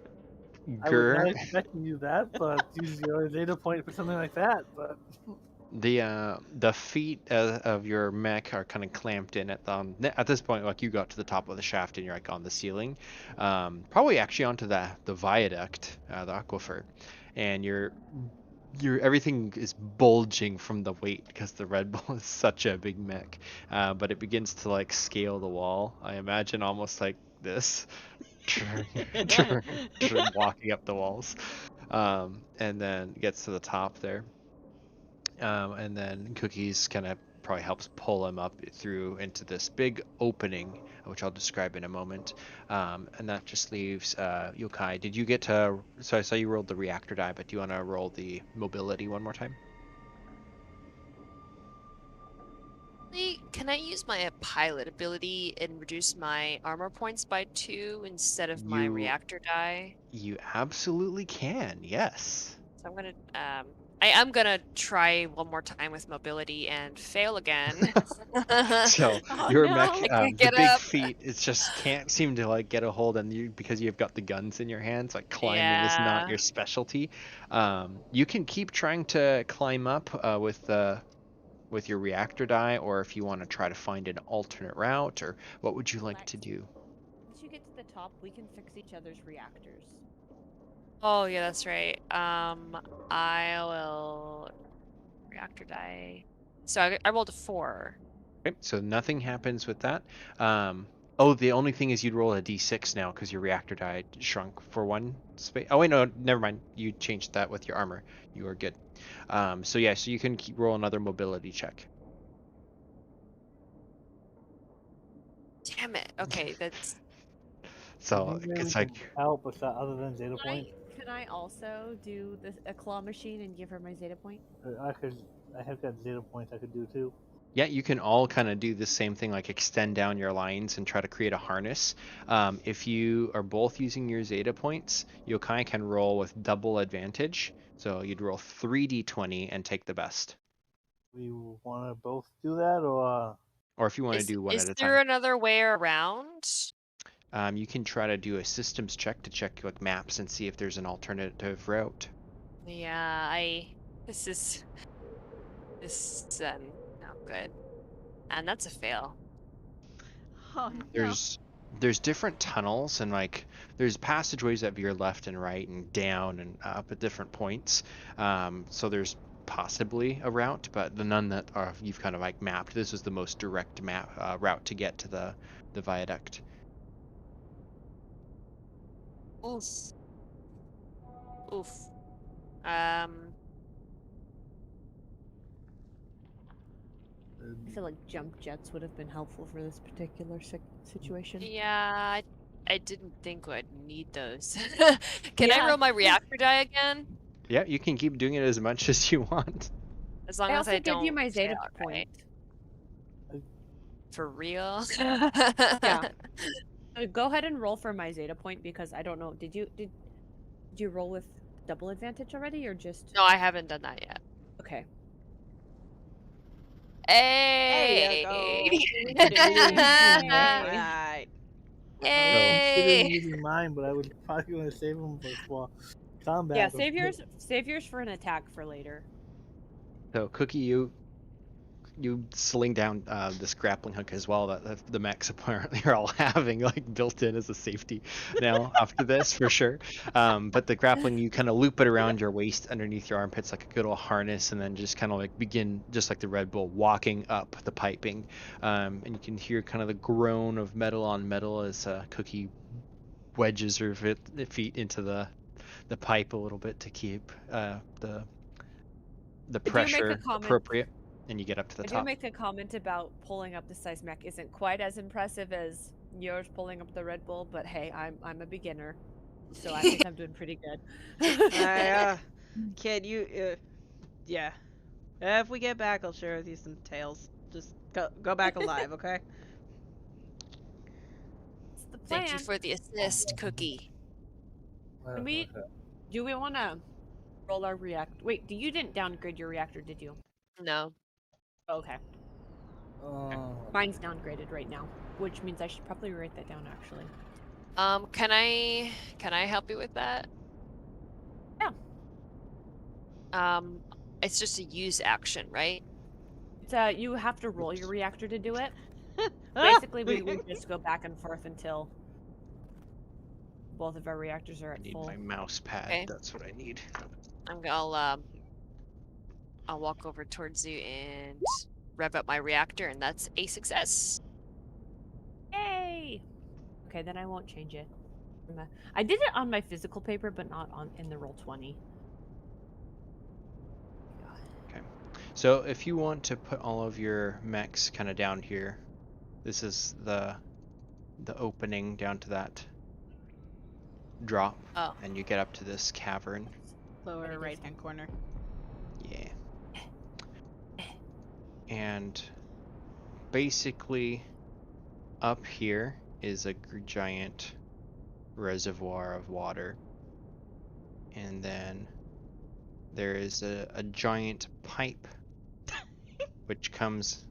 I was not expecting you that, but use your Zeta point for something like that. But the feet of your mech are kind of clamped in at this point. Like you got to the top of the shaft and you're like on the ceiling, probably actually onto the viaduct, the aquifer, and your everything is bulging from the weight because the Red Bull is such a big mech. But it begins to like scale the wall. I imagine almost like this, walking up the walls, and then gets to the top there. And then Cookies kind of probably helps pull him up through into this big opening, which I'll describe in a moment. And that just leaves Yokai. Did you get to... So I saw you rolled the reactor die, but do you want to roll the mobility one more time? Can I use my pilot ability and reduce my armor points by 2 instead of my reactor die? You absolutely can, yes. So So I'm gonna I am gonna try one more time with mobility and fail again. So Oh, your no. mech, I can't the get big up. feet, it just can't seem to like get a hold on you because you've got the guns in your hands. Like climbing is not Yeah. your specialty. You can keep trying to climb up with your reactor die, or if you want to try to find an alternate route, or what would you like to do? Once you get to the top, we can fix each other's reactors. Oh yeah, that's right. I will reactor die. So I rolled a 4. Okay, so nothing happens with that. Oh, the only thing is you'd roll a d6 now because your reactor die shrunk for one space. Oh wait, no, never mind. You changed that with your armor. You are good. So yeah, so you can keep roll another mobility check. Damn it. Okay, that's So Is there it's anything like, help other than Zeta Point? Can I also do a claw machine and give her my Zeta point? I have got Zeta Points I could do too. yeah, you can all kind of do the same thing, like extend down your lines and try to create a harness. If you are both using your Zeta points, Yokai can roll with double advantage. So you'd roll 3d20 and take the best. We want to both do that, or Or if you want to do one is at a there time. another way around? You can try to do a systems check to check like maps and see if there's an alternative route. Yeah, this is not good. And that's a fail. Oh no. There's different tunnels and like there's passageways that veer left and right and down and up at different points. So there's possibly a route, but the none that are you've kind of like mapped. This was the most direct map route to get to the viaduct. Oof. Oof. Um, I feel like jump jets would have been helpful for this particular situation. yeah, I didn't think I'd need those. Can I Yeah. roll my reactor die again? Yeah, you can keep doing it as much as you want. As long I as also I give don't you my Zeta fail, point. right? For real? Yeah. Go ahead and roll for my Zeta point because I don't know. Did you roll with double advantage already or just? No, I haven't done that yet. Okay. Hey! There you go. Right. I was Yay! considering using mine, but I was probably going to save them for combat. Yeah, but- save yours for an attack for later. So Cookie, you sling down this grappling hook as well that the mechs apparently are all having like built in as a safety now after this for sure. But the grappling, you kind of loop it around your waist underneath your armpits like a good old harness, and then just kind of like begin just like the Red Bull walking up the piping, and you can hear kind of the groan of metal on metal as Cookie wedges her feet into the pipe a little bit to keep the pressure appropriate. And you get up to the I top. do make a comment about pulling up the size mech isn't quite as impressive as yours pulling up the Red Bull, but hey, I'm a beginner, so I think I'm doing pretty good. Kid, yeah. If we get back, I'll share with you some tales. Just go back alive, okay? It's the plan. Thank you for the assist, Cookie. Do we want to roll our reactor? Wait, you didn't downgrade your reactor, did you? No. Okay. Mine's downgraded right now, which means I should probably write that down actually. Can I help you with that? Yeah. It's just a use action, right? It's you have to roll your reactor to do it. Basically, we just go back and forth until both of our reactors are I at need full. my mouse pad. Okay. That's what I need. I'll walk over towards you and rev up my reactor, and that's a success. Yay! Okay, then I won't change it. I did it on my physical paper, but not in the Roll20. Okay. So if you want to put all of your mechs kind of down here, this is the opening down to that drop, Oh. and you get up to this cavern. Lower right-hand corner. Yeah. And basically up here is a giant reservoir of water. And then there is a giant pipe which comes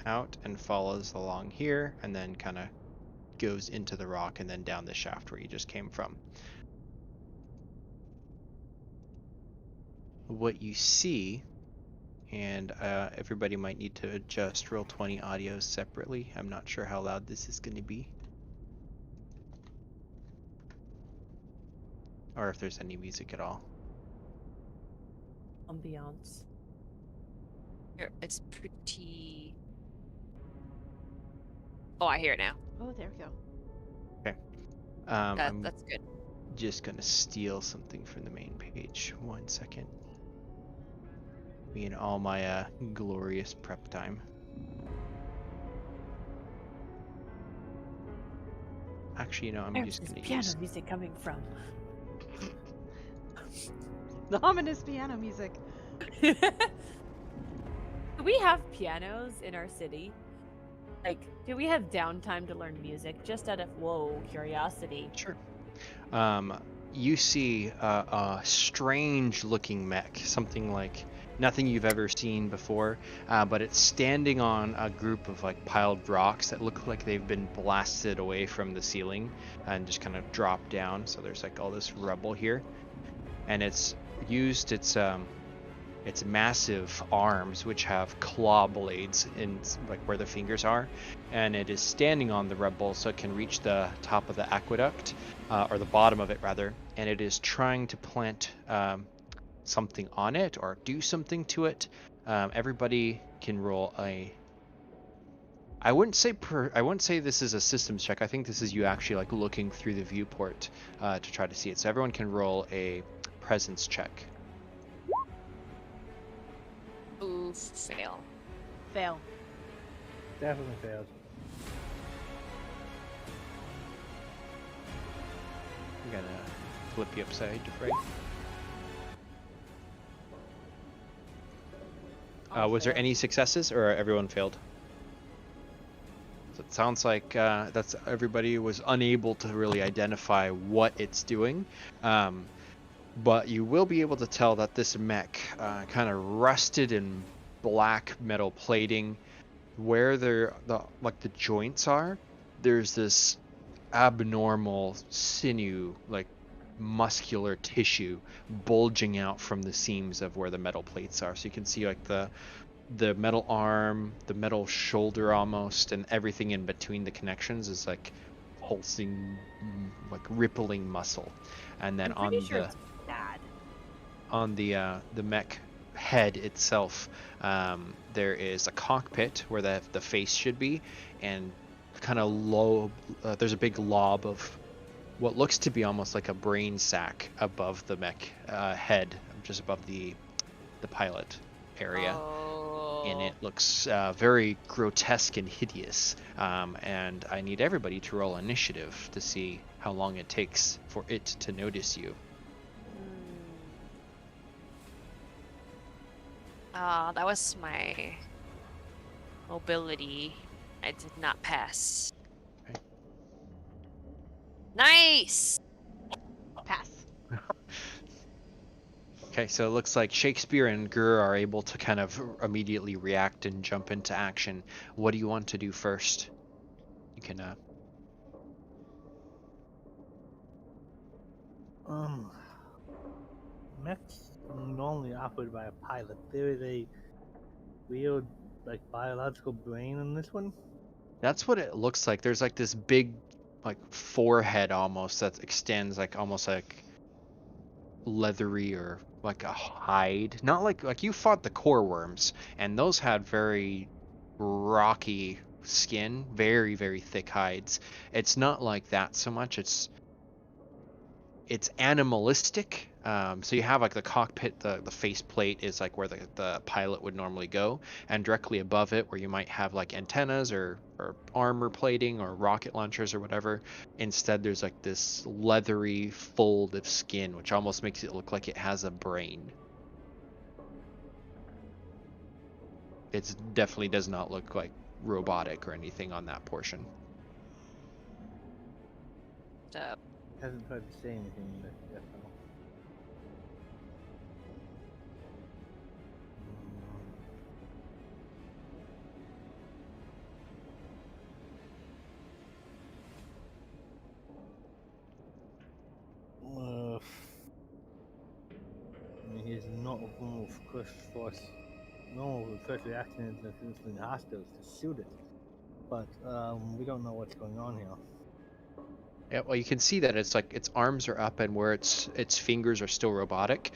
out and follows along here and then kind of goes into the rock and then down the shaft where you just came from. What you see, and everybody might need to adjust Roll20 audio separately. I'm not sure how loud this is going to be, or if there's any music at all. Ambiance. Here, it's pretty. Oh, I hear it now. Oh, there we go. I'm That's good. just going to steal something from the main page. 1 second. Me and all my glorious prep time. Actually, you know, I'm Where's just this going to piano use... music coming from? The ominous piano music. Do we have pianos in our city? Like, do we have downtime to learn music? Just out of, curiosity. Sure. You see a strange-looking mech, something like nothing you've ever seen before, but it's standing on a group of like piled rocks that look like they've been blasted away from the ceiling and just kind of dropped down. So there's like all this rubble here, and it's used its massive arms, which have claw blades in like where the fingers are, and it is standing on the rubble so it can reach the top of the aqueduct, or the bottom of it rather, and it is trying to plant something on it or do something to it. Everybody can roll a... I wouldn't say this is a systems check. I think this is you actually like looking through the viewport to try to see it. So everyone can roll a presence check. Ooh, fail. Fail. Definitely failed. I'm gonna flip you upside right. Was there any successes, or everyone failed? So it sounds like that's everybody was unable to really identify what it's doing, but you will be able to tell that this mech, kind of rusted in black metal plating, where the joints are, there's this abnormal sinew, like muscular tissue bulging out from the seams of where the metal plates are. So you can see like the metal arm, the metal shoulder almost, and everything in between the connections is like pulsing, like rippling muscle. And then I'm pretty sure it's bad. on the mech head itself, there is a cockpit where the face should be, and kind of low, there's a big lob of what looks to be almost like a brain sac above the mech head, just above the pilot area. And it looks very grotesque and hideous. And I need everybody to roll initiative to see how long it takes for it to notice you. That was my mobility. I did not pass. Okay. Nice! Pass. Okay, so it looks like Shakespeare and Gur are able to kind of immediately react and jump into action. What do you want to do first? You can Mechs normally operated by a pilot. There is a weird, like, biological brain in this one. That's what it looks like. There's like this big, like, forehead almost that extends like almost like leathery or like a hide. Not like you fought the core worms, and those had very rocky skin, very, very thick hides. It's not like that so much. It's animalistic. So you have like the cockpit, the face plate is like where the pilot would normally go, and directly above it where you might have like antennas or armor plating or rocket launchers or whatever. Instead there's like this leathery fold of skin which almost makes it look like it has a brain. It definitely does not look like robotic or anything on that portion. Up. Hasn't tried to say anything yet, though. of course, the first reaction is if it's been hostile is to shoot it. But we don't know what's going on here. Yeah, well, you can see that it's like its arms are up, and where its fingers are still robotic,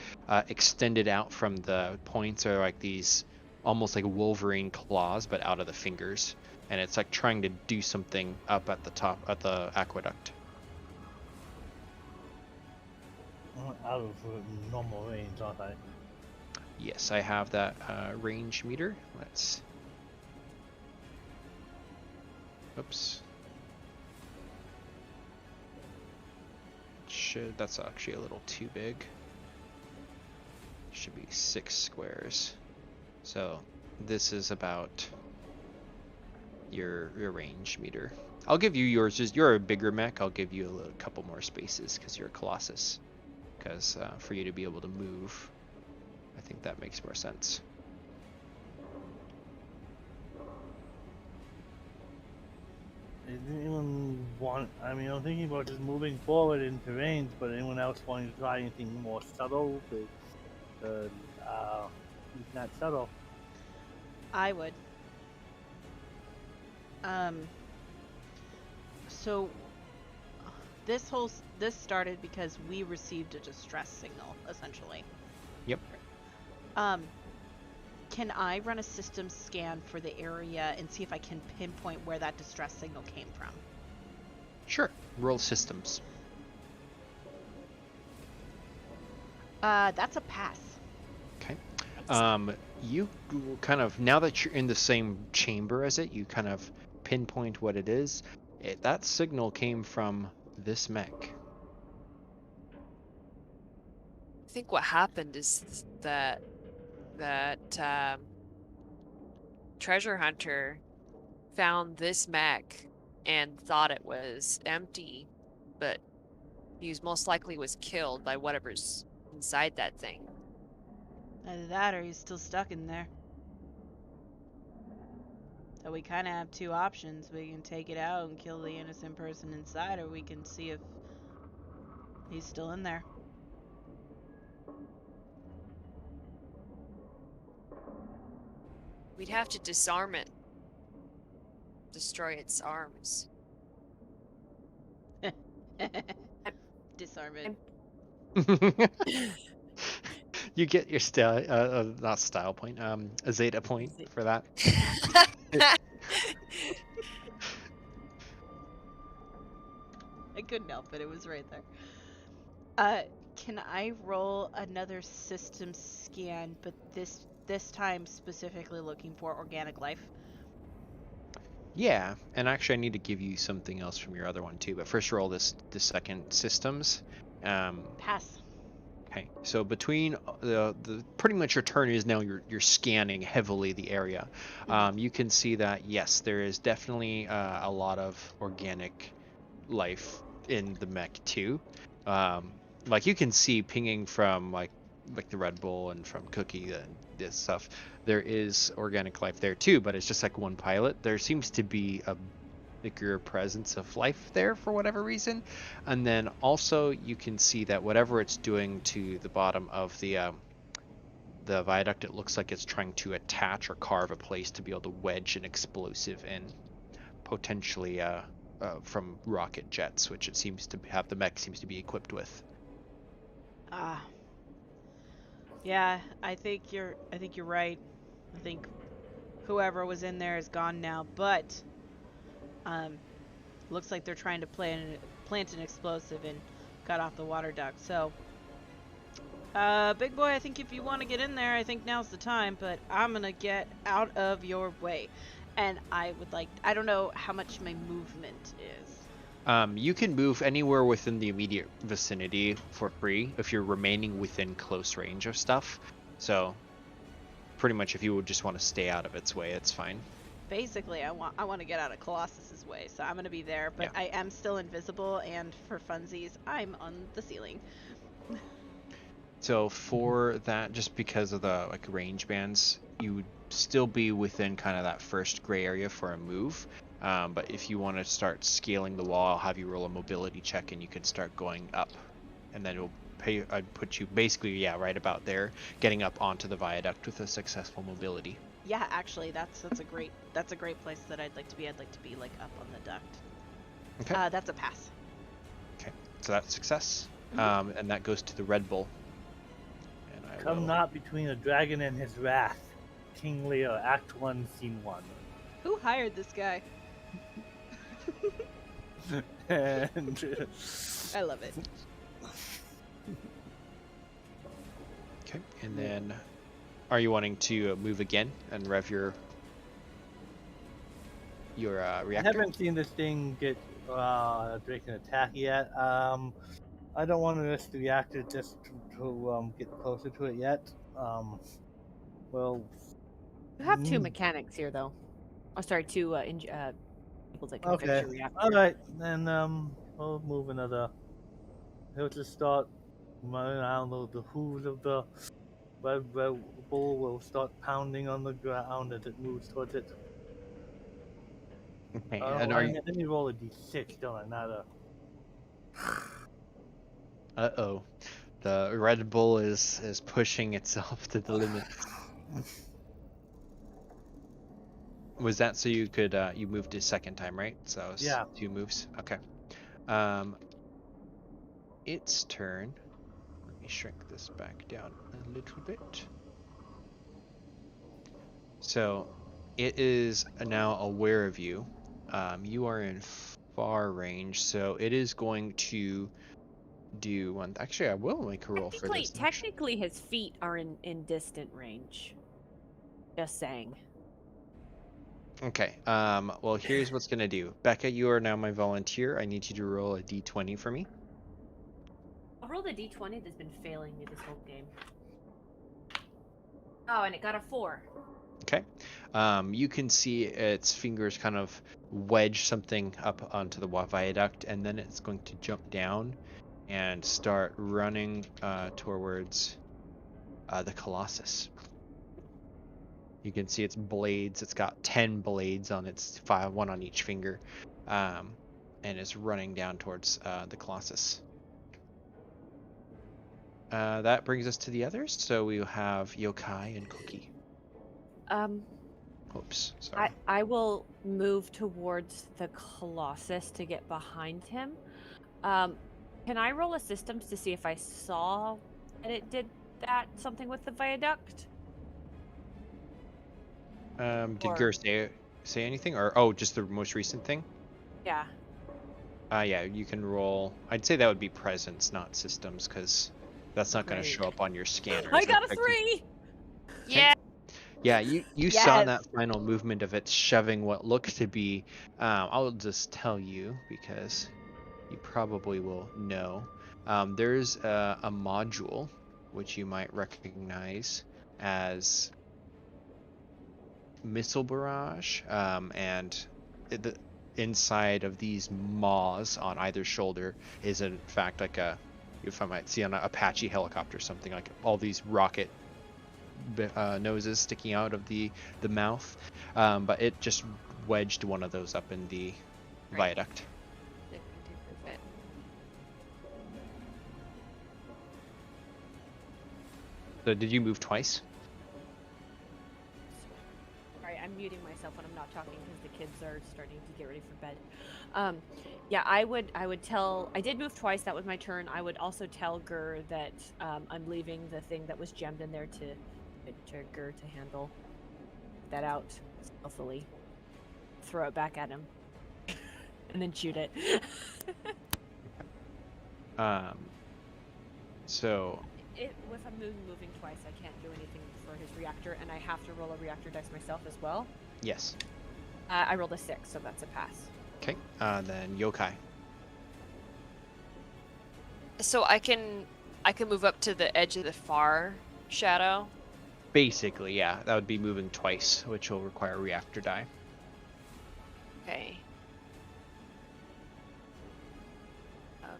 extended out from the points are like these almost like Wolverine claws, but out of the fingers, and it's like trying to do something up at the top at the aqueduct. Out of normal range, aren't I? Yes, I have that range meter. Let's. Oops. That's actually a little too big. Should be 6 squares. So this is about your range meter. I'll give you yours. Just you're a bigger mech. I'll give you a couple more spaces because you're a Colossus. Because for you to be able to move, I think that makes more sense. Does anyone want? I mean, I'm thinking about just moving forward into range, but anyone else wanting to try anything more subtle? Not subtle. I would. So this started because we received a distress signal, essentially. Yep. Can I run a system scan for the area and see if I can pinpoint where that distress signal came from? Sure. Roll systems. That's a pass. Okay. You kind of, now that you're in the same chamber as it, you kind of pinpoint what it is. That signal came from this mech. I think what happened is that treasure hunter found this mech and thought it was empty, but he most likely was killed by whatever's inside that thing. Either that or he's still stuck in there. So we kind of have two options. We can take it out and kill the innocent person inside, or we can see if he's still in there. We'd have to disarm it. Destroy its arms. Disarm it. You get your not style point, a Zeta point for that. I couldn't help it. It was right there. Can I roll another system scan, but this time specifically looking for organic life? Yeah, and actually I need to give you something else from your other one too, but first roll the second systems. Pass. Okay, so between the pretty much your turn is now you're scanning heavily the area. You can see that yes, there is definitely a lot of organic life in the mech too. Like you can see pinging from like the Red Bull and from Cookie and this stuff. There is organic life there too, but it's just like one pilot. There seems to be a bigger presence of life there for whatever reason, and then also you can see that whatever it's doing to the bottom of the viaduct, it looks like it's trying to attach or carve a place to be able to wedge an explosive in, potentially from rocket jets, which it seems to have the mech seems to be equipped with. Yeah, I think you're right. I think whoever was in there is gone now, but looks like they're trying to plant an explosive and cut off the water duct. So big boy, I think if you want to get in there, I think now's the time, but I'm gonna get out of your way. And I don't know how much my movement is. You can move anywhere within the immediate vicinity for free if you're remaining within close range of stuff. So pretty much if you would just want to stay out of its way, it's fine. Basically, I want to get out of Colossus's way, so I'm going to be there, but yeah. I am still invisible, and for funsies, I'm on the ceiling. So for that, just because of the range bands, you would still be within kind of that first gray area for a move. But if you want to start scaling the wall, I'll have you roll a mobility check and you can start going up, and then it'll I'd put you basically, right about there, getting up onto the viaduct with a successful mobility. Yeah, actually, that's a great place that I'd like to be. I'd like to be like up on the duct. Okay. That's a pass. Okay, so that's success. Mhm. And that goes to the Red Bull. And I Come will... not between a dragon and his wrath. King Lear, Act 1, Scene 1. Who hired this guy? And I love it. Okay, and then are you wanting to move again and rev your I reactor? haven't seen this thing get break an attack yet. I don't want to risk the reactor just to get closer to it yet. Well, You have two mechanics here, though. Oh, sorry, two people that can fix okay. your reactor. All right, then we'll move another. He'll just start running around the hooves of the red bull will start pounding on the ground as it moves towards it. Okay, Oh, and are you... let me roll a d6, don't I? Not a... Uh-oh. The Red Bull is pushing itself to the limit. Was that so you could you moved a second time, right? So it was Yeah. 2 moves. Okay. Its turn. Let me shrink this back down a little bit. So it is now aware of you. You are in far range, so it is going to do one. Actually, I will make a roll for this. Technically, his feet are in distant range. Just saying. Okay. Well, here's what's gonna do. Becca, you are now my volunteer. I need you to roll a d20 for me. I'll roll the d20 that's been failing me this whole game. Oh, and it got a 4. Okay. You can see its fingers kind of wedge something up onto the viaduct, and then it's going to jump down and start running towards the Colossus. You can see its blades. It's got 10 blades on its 5, 1 on each finger, and it's running down towards the Colossus. That brings us to the others. So we have Yokai and Cookie. Oops, sorry. I will move towards the Colossus to get behind him. Can I roll a systems to see if I saw that it did something with the viaduct? Did Gur say anything, or just the most recent thing? Yeah. Yeah, you can roll. I'd say that would be presence, not systems, because that's not going to Great. show up on your scanner. I got a 3. Yeah. Yeah, you saw that final movement of it shoving what looked to be. I'll just tell you because you probably will know. There's a module which you might recognize as missile barrage, and the inside of these maws on either shoulder is in fact like if I might see on an Apache helicopter or something, like all these rocket noses sticking out of the mouth, but it just wedged one of those up in the viaduct. So did you move twice? Sorry, I'm muting myself when I'm not talking because the kids are starting to get ready for bed. Yeah, I would tell. I did move twice. That was my turn. I would also tell Gur that I'm leaving the thing that was gemmed in there to Gur to handle that out stealthily. Throw it back at him, and then shoot it. So. If I'm moving twice, I can't do anything for his reactor, and I have to roll a reactor dice myself as well. Yes. I rolled a 6, so that's a pass. Okay. Then Yokai. So I can move up to the edge of the far shadow. Basically, yeah, that would be moving twice, which will require a reactor die. Okay.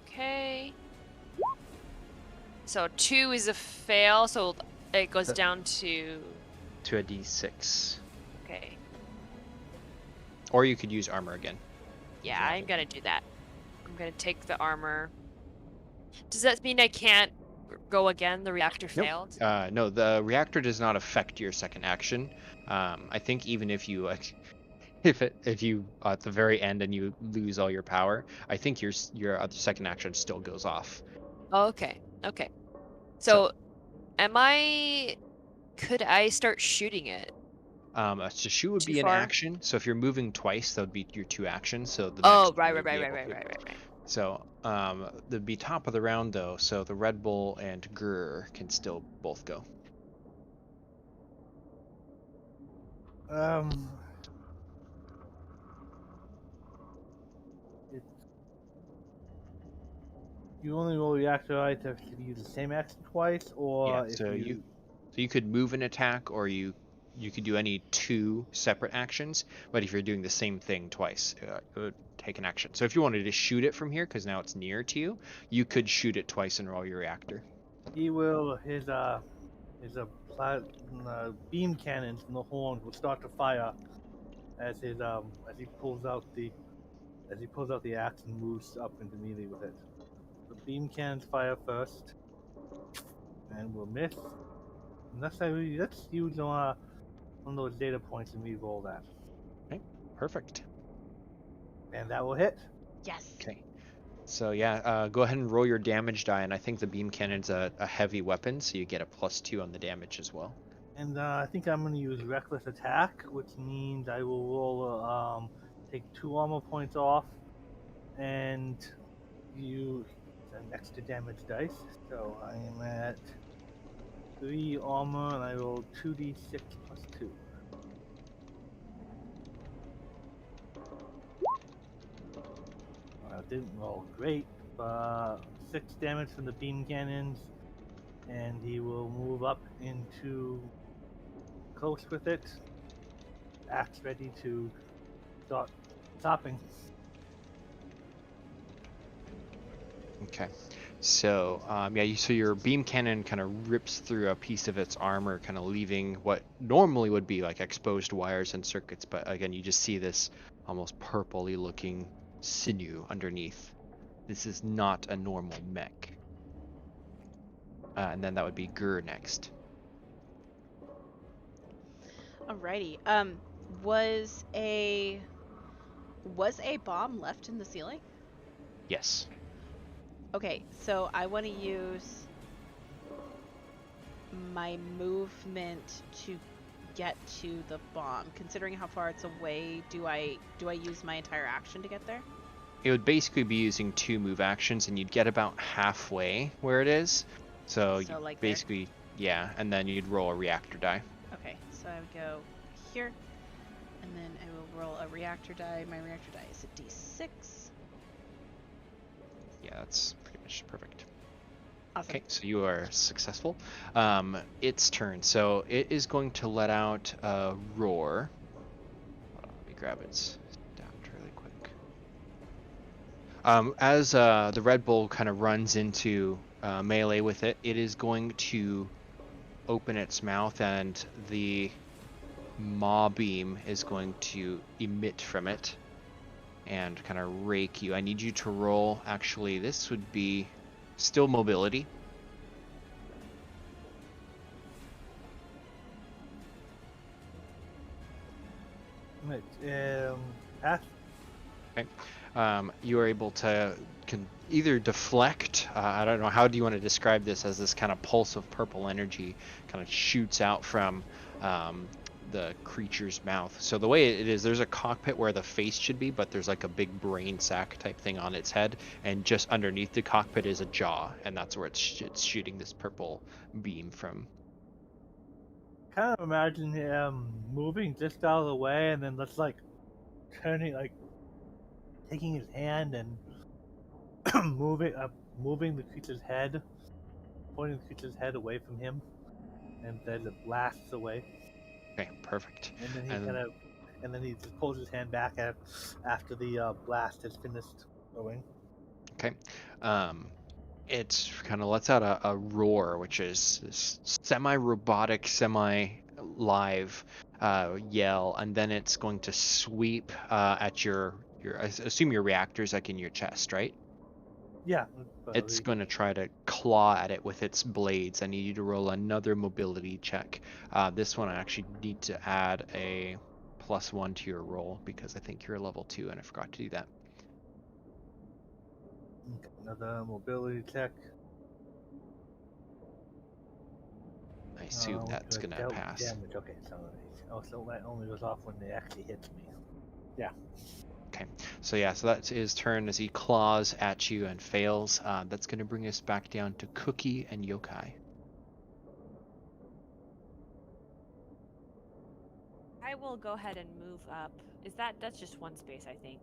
Okay. So 2 is a fail, so it goes down to a d6. Okay. Or you could use armor again. Yeah, I'm gonna do that. I'm gonna take the armor. Does that mean I can't go again? The reactor Nope. failed. No, the reactor does not affect your second action. I think even if you if you at the very end and you lose all your power, I think your other second action still goes off. Oh, okay. Okay. So, could I start shooting it? So shoot would Too be an far? action. So if you're moving twice, that would be your 2 actions. So the Oh, next right, one right, you'd be right, right, able right, to. right, right, right. So there'd be top of the round though. So the Red Bull and Grr can still both go. It, you only roll reactor items if you use the same action twice, or Yeah. if So you. you could move an attack, or you could do any 2 separate actions. But if you're doing the same thing twice, it would take an action. So if you wanted to shoot it from here, because now it's near to you, you could shoot it twice and roll your reactor. He will his beam cannons from the horns will start to fire as he pulls out the axe and moves up into melee with it. The beam cannons fire first, and will miss. And let's use one of those data points and re-roll that, Okay. Perfect. and that will hit. Yes. Okay. So yeah, go ahead and roll your damage die, and I think the beam cannon's a heavy weapon, so you get a +2 on the damage as well. And I think I'm going to use reckless attack, which means I will roll take 2 armor points off, and use an extra damage dice. So I am at 3 armor, and I roll 2d6 plus 2. Didn't roll great, but 6 damage from the beam cannons, and he will move up into close with it. Axe ready to start stopping. Okay. So so your beam cannon kind of rips through a piece of its armor, kind of leaving what normally would be like exposed wires and circuits, but again you just see this almost purpley looking sinew underneath. This is not a normal mech. And then that would be Gur next. Alrighty. Was a bomb left in the ceiling? Yes. Okay, so I want to use my movement to get to the bomb. Considering how far it's away, do I use my entire action to get there? It would basically be using 2 move actions, and you'd get about halfway where it is. So you like basically, yeah, and then you'd roll a reactor die. Okay, so I would go here, and then I will roll a reactor die. My reactor die is a d6. Yeah, that's pretty much perfect. Awesome. Okay, so you are successful. Its turn. So it is going to let out a roar. Hold on, let me grab its stat really quick. As the Red Bull kind of runs into melee with it, it is going to open its mouth, and the maw beam is going to emit from it and kind of rake you. I need you to roll, actually, this would be still mobility. Pass. Okay. You are able to either deflect, I don't know, how do you want to describe this, as this kind of pulse of purple energy kind of shoots out from the creature's mouth. So the way it is, there's a cockpit where the face should be, but there's like a big brain sack type thing on its head, and just underneath the cockpit is a jaw, and that's where it's shooting this purple beam from. Kind of imagine him moving just out of the way, and then let's like turning, like taking his hand and moving the creature's head, pointing the creature's head away from him, and then it blasts away. Okay, perfect. And then he just pulls his hand back after the blast has finished going. Okay. It kind of lets out a roar, which is this semi-robotic, semi-live yell, and then it's going to sweep at your I assume your reactor's like in your chest, right? Yeah. It's going to try to claw at it with its blades. I need you to roll another mobility check. This one I actually need to add a +1 to your roll because I think you're level 2 and I forgot to do that. Another mobility check. I assume that's going to pass. Damage. Okay, so that only goes off when they actually hit me. Yeah. Okay, so that's his turn as he claws at you and fails. That's going to bring us back down to Cookie and Yokai. I will go ahead and move up. That's just one space, I think.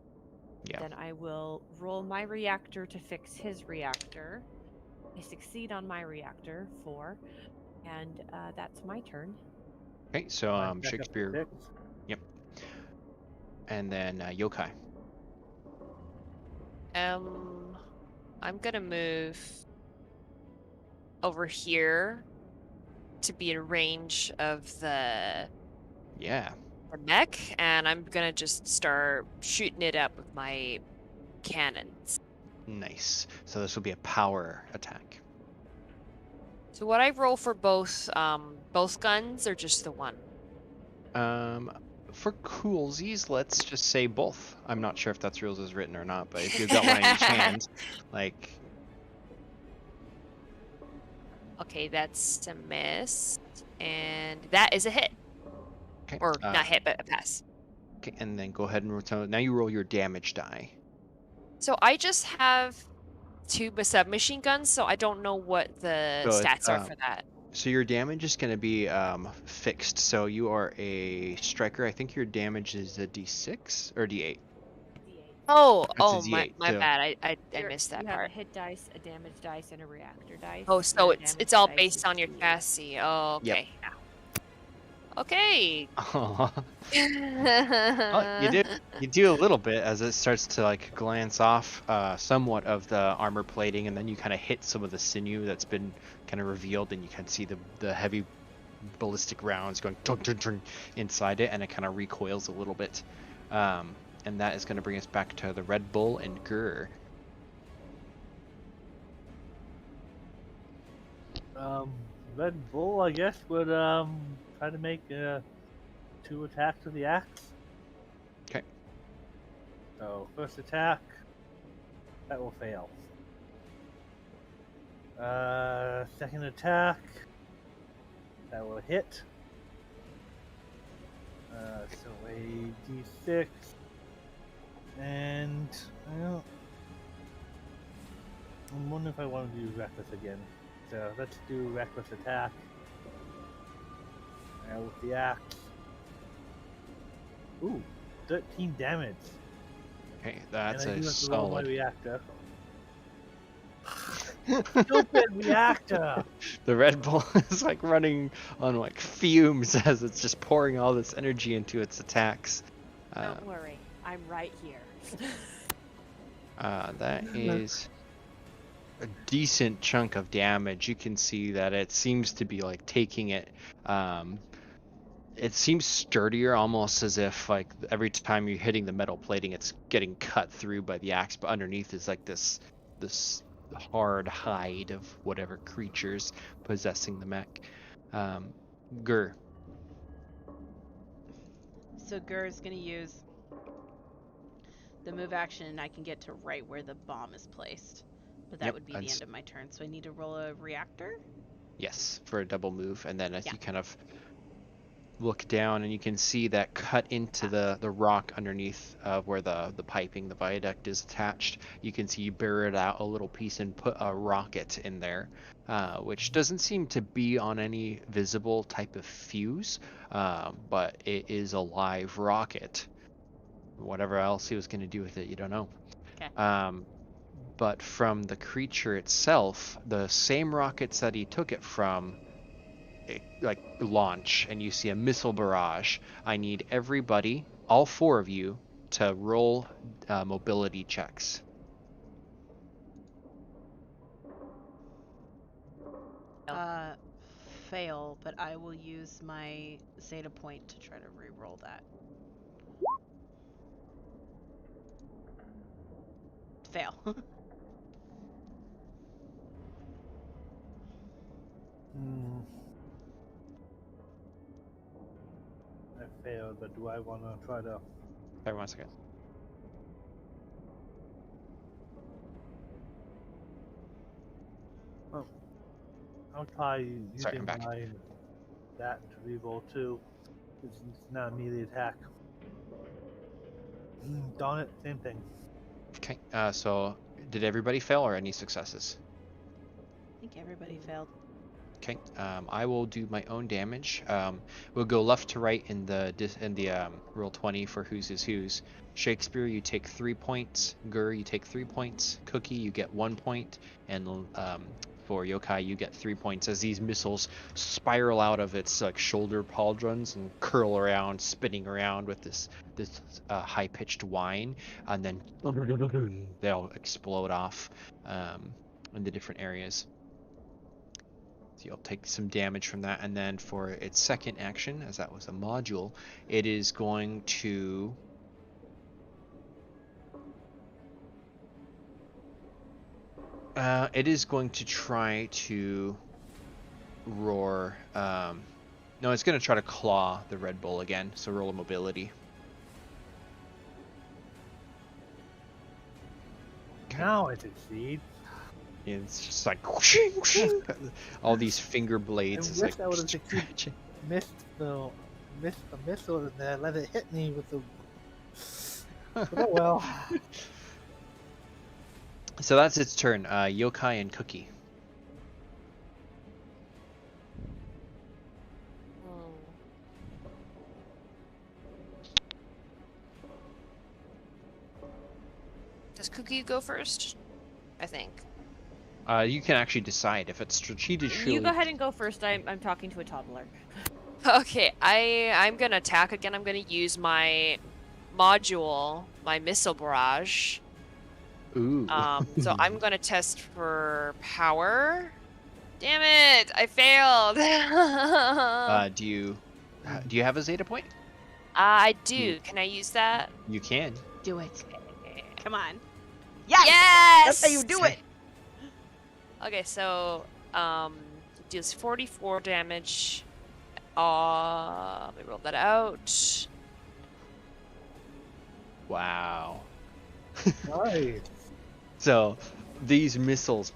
Yeah. Then I will roll my reactor to fix his reactor. I succeed on my reactor, 4, and that's my turn. Okay, so Shakespeare. Yep. And then Yokai. I'm gonna move over here to be in range of the mech, and I'm gonna just start shooting it up with my cannons. Nice. So this will be a power attack. So what I roll for both guns or just the one? For coolsies, let's just say both. I'm not sure if that's rules as written or not, but if you've got one in each hand, like. Okay, that's a miss, and that is a hit. Okay. Or not hit, but a pass. Okay, and then go ahead and return. Now you roll your damage die. So I just have 2 submachine guns, so I don't know what the stats are for that. So your damage is going to be fixed. So you are a striker. I think your damage is a D6 or D8. Oh, D8, my bad. I missed that you part. You have a hit dice, a damage dice, and a reactor dice. Oh, so it's all based on your chassis. Oh, okay. Yep. Okay. Well, you do a little bit as it starts to like glance off somewhat of the armor plating, and then you kind of hit some of the sinew that's been kind of revealed, and you can see the heavy ballistic rounds going tung, tung, tung inside it, and it kind of recoils a little bit. And that is going to bring us back to the Red Bull and Gur. Red Bull, I guess, would try to make 2 attacks with the axe. Okay. So first attack, that will fail. Second attack, that will hit. So a D6, and I'm wondering if I want to do reckless again. So let's do reckless attack. With the axe. Ooh, 13 damage. Okay, that's and I a do have to roll my solid. Reactor. Stupid reactor! The Red Bull is like running on like fumes as it's just pouring all this energy into its attacks. Don't worry, I'm right here. That is a decent chunk of damage. You can see that it seems to be like taking it. It seems sturdier, almost as if like every time you're hitting the metal plating, it's getting cut through by the axe. But underneath is like this hard hide of whatever creatures possessing the mech. Gur. So Gur's gonna use the move action, and I can get to right where the bomb is placed. But that would be the end of my turn. So I need to roll a reactor? Yes, for a double move. And then as you kind of look down, and you can see that cut into the rock underneath where the piping, the viaduct is attached. You can see you burrowed out a little piece and put a rocket in there, which doesn't seem to be on any visible type of fuse, but it is a live rocket. Whatever else he was going to do with it, you don't know. Okay. But from the creature itself, the same rockets that he took it from like launch, and you see a missile barrage. I need everybody, all 4 of you, to roll mobility checks. Fail, but I will use my Zeta point to try to re-roll that. Fail. Hmm. I failed, but do I want to try to? Sorry, 1 second. I'll try Sorry, I'm using back. that to reroll too. It's not a melee attack. Darn it, same thing. Okay. So did everybody fail or any successes? I think everybody failed. Okay. I will do my own damage. We'll go left to right in the roll 20 for whose is whose. Shakespeare, you take 3 points. Gur, you take 3 points. Cookie, you get 1 point. And for Yokai, you get 3 points as these missiles spiral out of its like shoulder pauldrons and curl around, spinning around with this high-pitched whine, and then they'll explode off in the different areas. So you'll take some damage from that, and then for its second action, as that was a module, it is going to try to roar. No, it's going to try to claw the Red Bull again. So roll a mobility. Okay. Now I succeed. It's just like whooshing, whooshing. All these finger blades. I It's wish like I would have scratching. missed the missile and then let it hit me with the. But oh well. So that's its turn. Yokai and Cookie. Does Cookie go first? I think. You can actually decide if it's strategically. You go ahead and go first. I'm talking to a toddler. Okay, I'm gonna attack again. I'm gonna use my module, my missile barrage. Ooh. So I'm gonna test for power. Damn it! I failed. Do you have a Zeta point? I do. Can I use that? You can. Do it. Okay. Come on. Yes! That's how you do it. Okay, so it deals 44 damage. Let me roll that out. Wow. Nice. So these missiles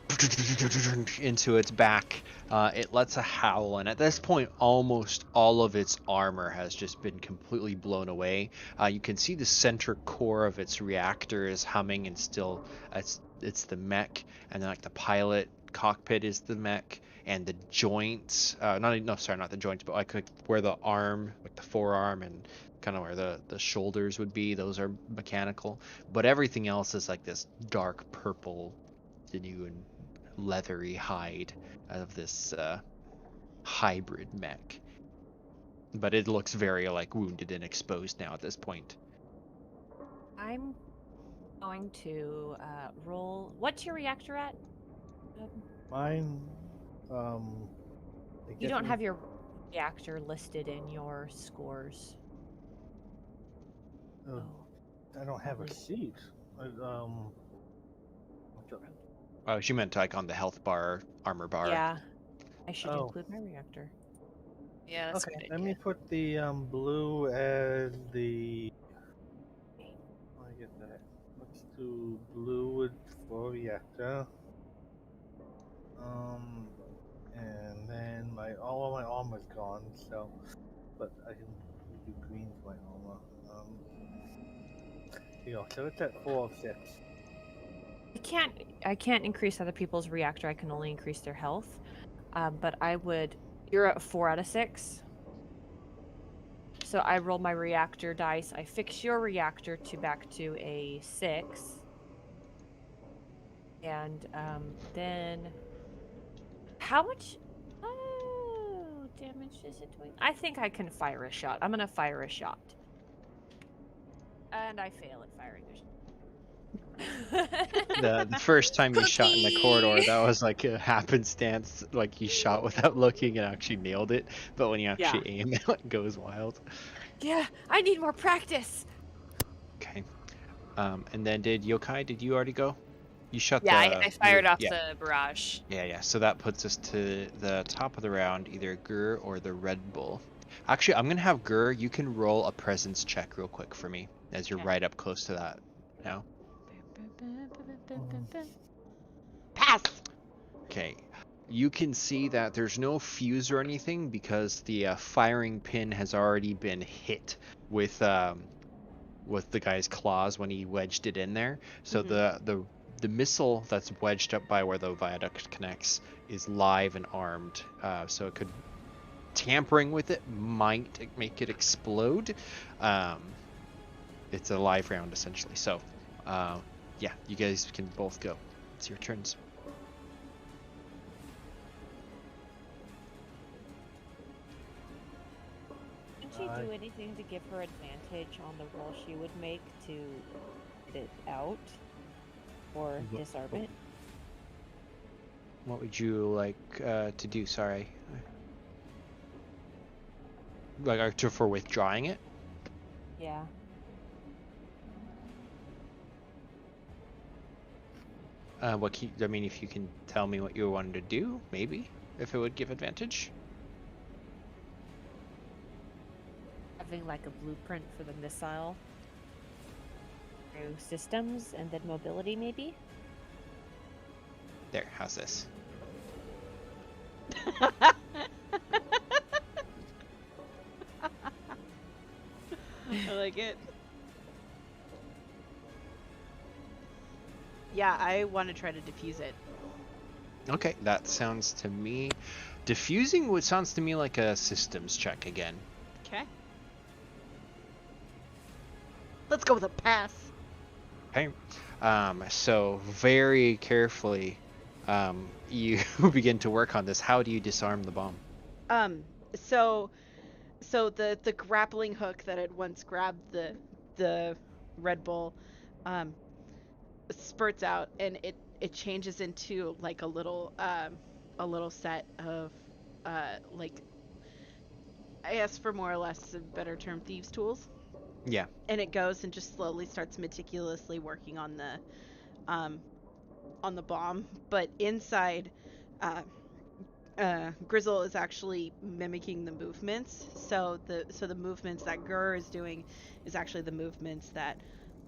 into its back, it lets a howl, and at this point almost all of its armor has just been completely blown away. You can see the center core of its reactor is humming, and still it's the mech, and then like the pilot cockpit is the mech, and the joints not the joints, but like where the arm, like the forearm and kind of where the shoulders would be, those are mechanical, but everything else is like this dark purple sinew and leathery hide of this hybrid mech. But it looks very like wounded and exposed now at this point. I'm going to roll. What's your reactor at? Mine. You don't have your reactor listed in your scores. Oh, I don't have a sheet. Oh, she meant like on the health bar, armor bar. Yeah, I should Oh. include my reactor. Yeah, that's Okay, a good let idea. me put the blue as the. I get that. Let's do blue for reactor. And then all of my armor's gone, so, but I can do green for my armor. Here you go. So it's at 4 of 6. I can't increase other people's reactor. I can only increase their health. But I would. You're at 4 out of 6. So I roll my reactor dice. I fix your reactor back to a 6. And then how much damage is it doing? I think I can fire a shot. I'm gonna fire a shot. And I fail at firing a shot. The first time you shot in the corridor, that was like a happenstance, like you shot without looking and actually nailed it, but when you actually aim, it goes wild. Yeah, I need more practice. Okay. And then did you already go? You shot Yeah, the... I fired off yeah. the barrage. Yeah. So that puts us to the top of the round, either Gur or the Red Bull. Actually, I'm going to have Gur. You can roll a presence check real quick for me, as you're Okay. right up close to that now. Pass. Okay. You can see that there's no fuse or anything because the firing pin has already been hit with the guy's claws when he wedged it in there. So the missile that's wedged up by where the viaduct connects is live and armed. So it could... tampering with it might make it explode. It's a live round essentially. So yeah, you guys can both go. It's your turns. Didn't you do anything to give her advantage on the roll she would make to get it out or disarm it? What would you like to do? Sorry. Like for withdrawing it? Yeah. I mean, if you can tell me what you wanted to do, maybe, if it would give advantage. Having like a blueprint for the missile through systems and then mobility, maybe? There, how's this? I like it. Yeah, I want to try to defuse it. Okay, that sounds to me... Diffusing sounds to me like a systems check again. Okay. Let's go with a pass. Okay. So very carefully, you begin to work on this. How do you disarm the bomb? So the grappling hook that had once grabbed the Red Bull, spurts out, and it changes into like a little set of like, I guess for more or less a better term, thieves' tools. Yeah. And it goes and just slowly starts meticulously working on the bomb, but inside, Grizzle is actually mimicking the movements. So the movements that Gur is doing is actually the movements that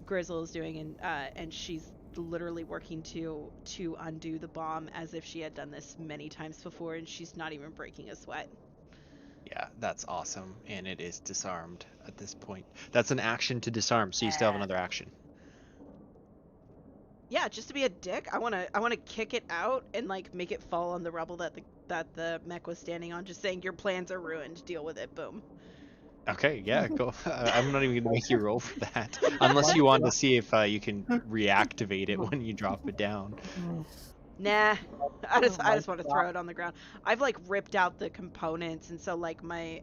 Grizzle is doing, and she's literally working to undo the bomb as if she had done this many times before, and she's not even breaking a sweat. Yeah, that's awesome, and it is disarmed at this point. That's an action to disarm, so you still have another action. Yeah, just to be a dick, I wanna kick it out and like make it fall on the rubble that the mech was standing on. Just saying, your plans are ruined. Deal with it. Boom. Okay, yeah, go. I'm not even gonna make you roll for that, unless you want to see if you can reactivate it when you drop it down. Nah, I just want to throw it on the ground. I've like ripped out the components, and so like my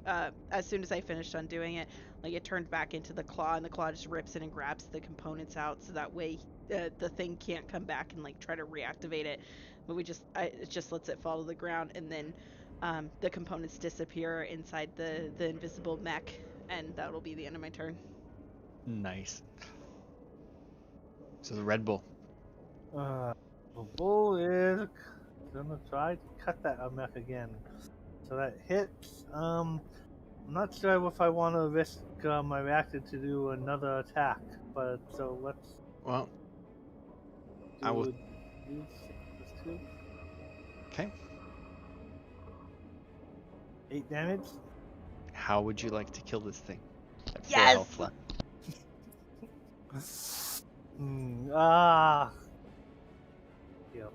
as soon as I finished undoing it, like it turned back into the claw, and the claw just rips it and grabs the components out, so that way the thing can't come back and like try to reactivate it. But it just lets it fall to the ground, and then the components disappear inside the invisible mech, and that'll be the end of my turn. Nice. So the Red Bull. The bull is gonna try to cut that mech again. So that hits. I'm not sure if I want to risk my reactor to do another attack, but so let's. Well, I will. Do 6 plus 2. Okay. 8 damage. How would you like to kill this thing? At full Yes! health left. Yeah.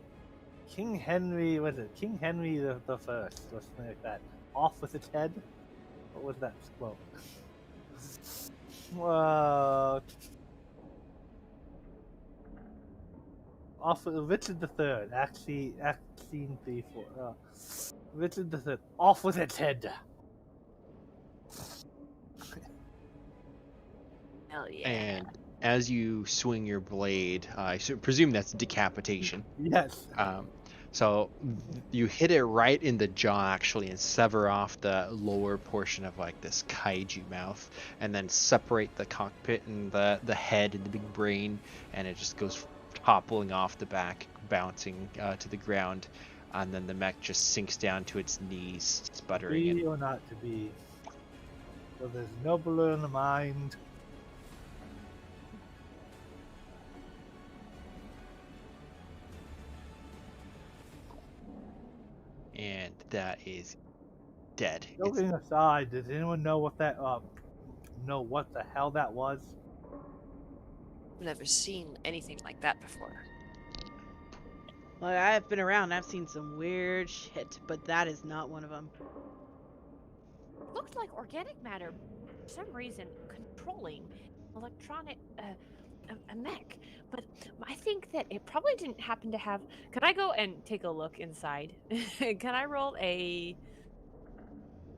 King Henry, was it King Henry the First or something like that? Off with its head. What was that quote? Off with Richard III. Actually, scene 3-4. Richard III. Off with its head. Hell yeah. And as you swing your blade, I presume that's decapitation. Yes. So you hit it right in the jaw, actually, and sever off the lower portion of like this kaiju mouth, and then separate the cockpit and the head and the big brain, and it just goes toppling off the back, bouncing to the ground, and then the mech just sinks down to its knees, sputtering. Be or not to be. So there's nobler in the mind. And that is dead. Joking aside, does anyone know what that know what the hell that was? I've never seen anything like that before. Well, I've been around. I've seen some weird shit, but that is not one of them. Looked like organic matter, for some reason, controlling electronic a mech. But I think that it probably didn't happen to have. Can I go and take a look inside? Can I roll a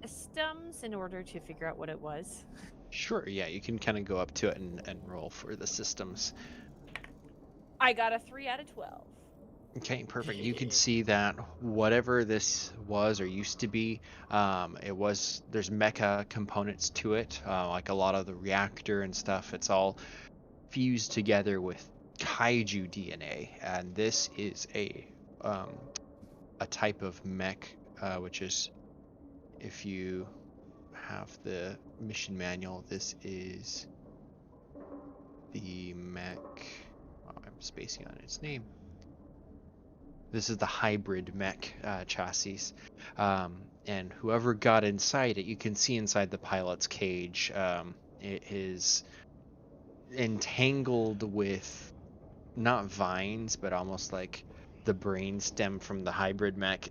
systems in order to figure out what it was? Sure, yeah, you can kind of go up to it and roll for the systems. I got a 3 out of 12. Okay, perfect. You can see that whatever this was or used to be, there's mecha components to it, like a lot of the reactor and stuff. It's all fused together with kaiju DNA, and this is a type of mech, which is, if you have the mission manual, this is the mech. Oh, I'm spacing on its name. This is the hybrid mech chassis, and whoever got inside it, you can see inside the pilot's cage, it is entangled with not vines, but almost like the brain stem from the hybrid mech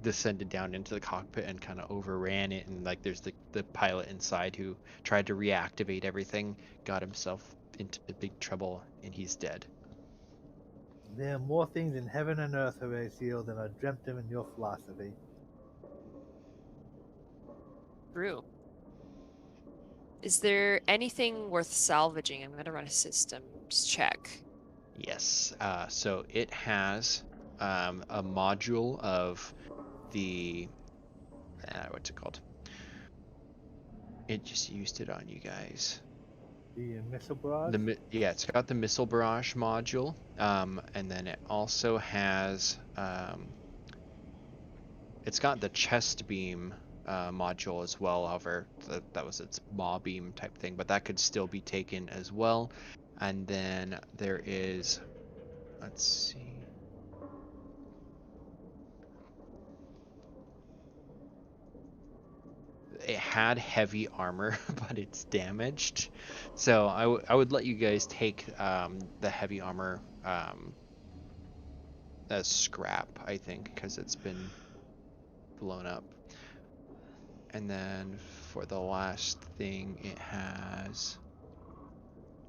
descended down into the cockpit and kind of overran it, and like there's the pilot inside who tried to reactivate everything, got himself into big trouble, and he's dead. There are more things in heaven and earth, Horatio, than are dreamt of in your philosophy. True. Is there anything worth salvaging? I'm gonna run a systems check. Yes, so it has a module of the what's it called? It just used it on you guys. The missile barrage? Yeah, it's got the missile barrage module, and then it also has it's got the chest beam module as well. However, that was its maw beam type thing, but that could still be taken as well. And then there is, let's see. It had heavy armor, but it's damaged. So I would let you guys take the heavy armor as scrap, I think, because it's been blown up. And then for the last thing, it has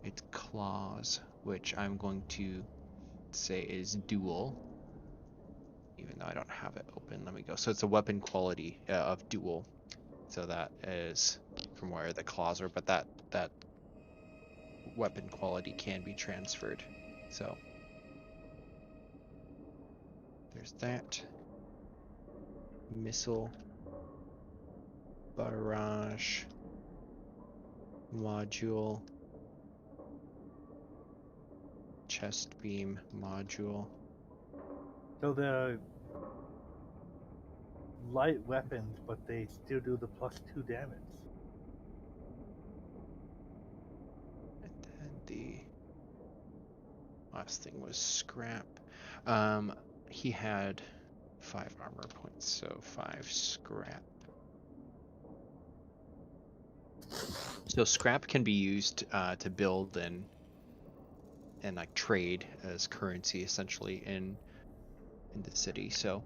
its claws, which I'm going to say is dual, even though I don't have it open. Let me go. So it's a weapon quality of dual. So that is from where the claws are, but that weapon quality can be transferred. So there's that. Missile barrage module, chest beam module. So they're light weapons, but they still do the +2 damage. And then the last thing was scrap. He had 5 armor points, so 5 scrap. So scrap can be used to build and like trade as currency essentially in the city. So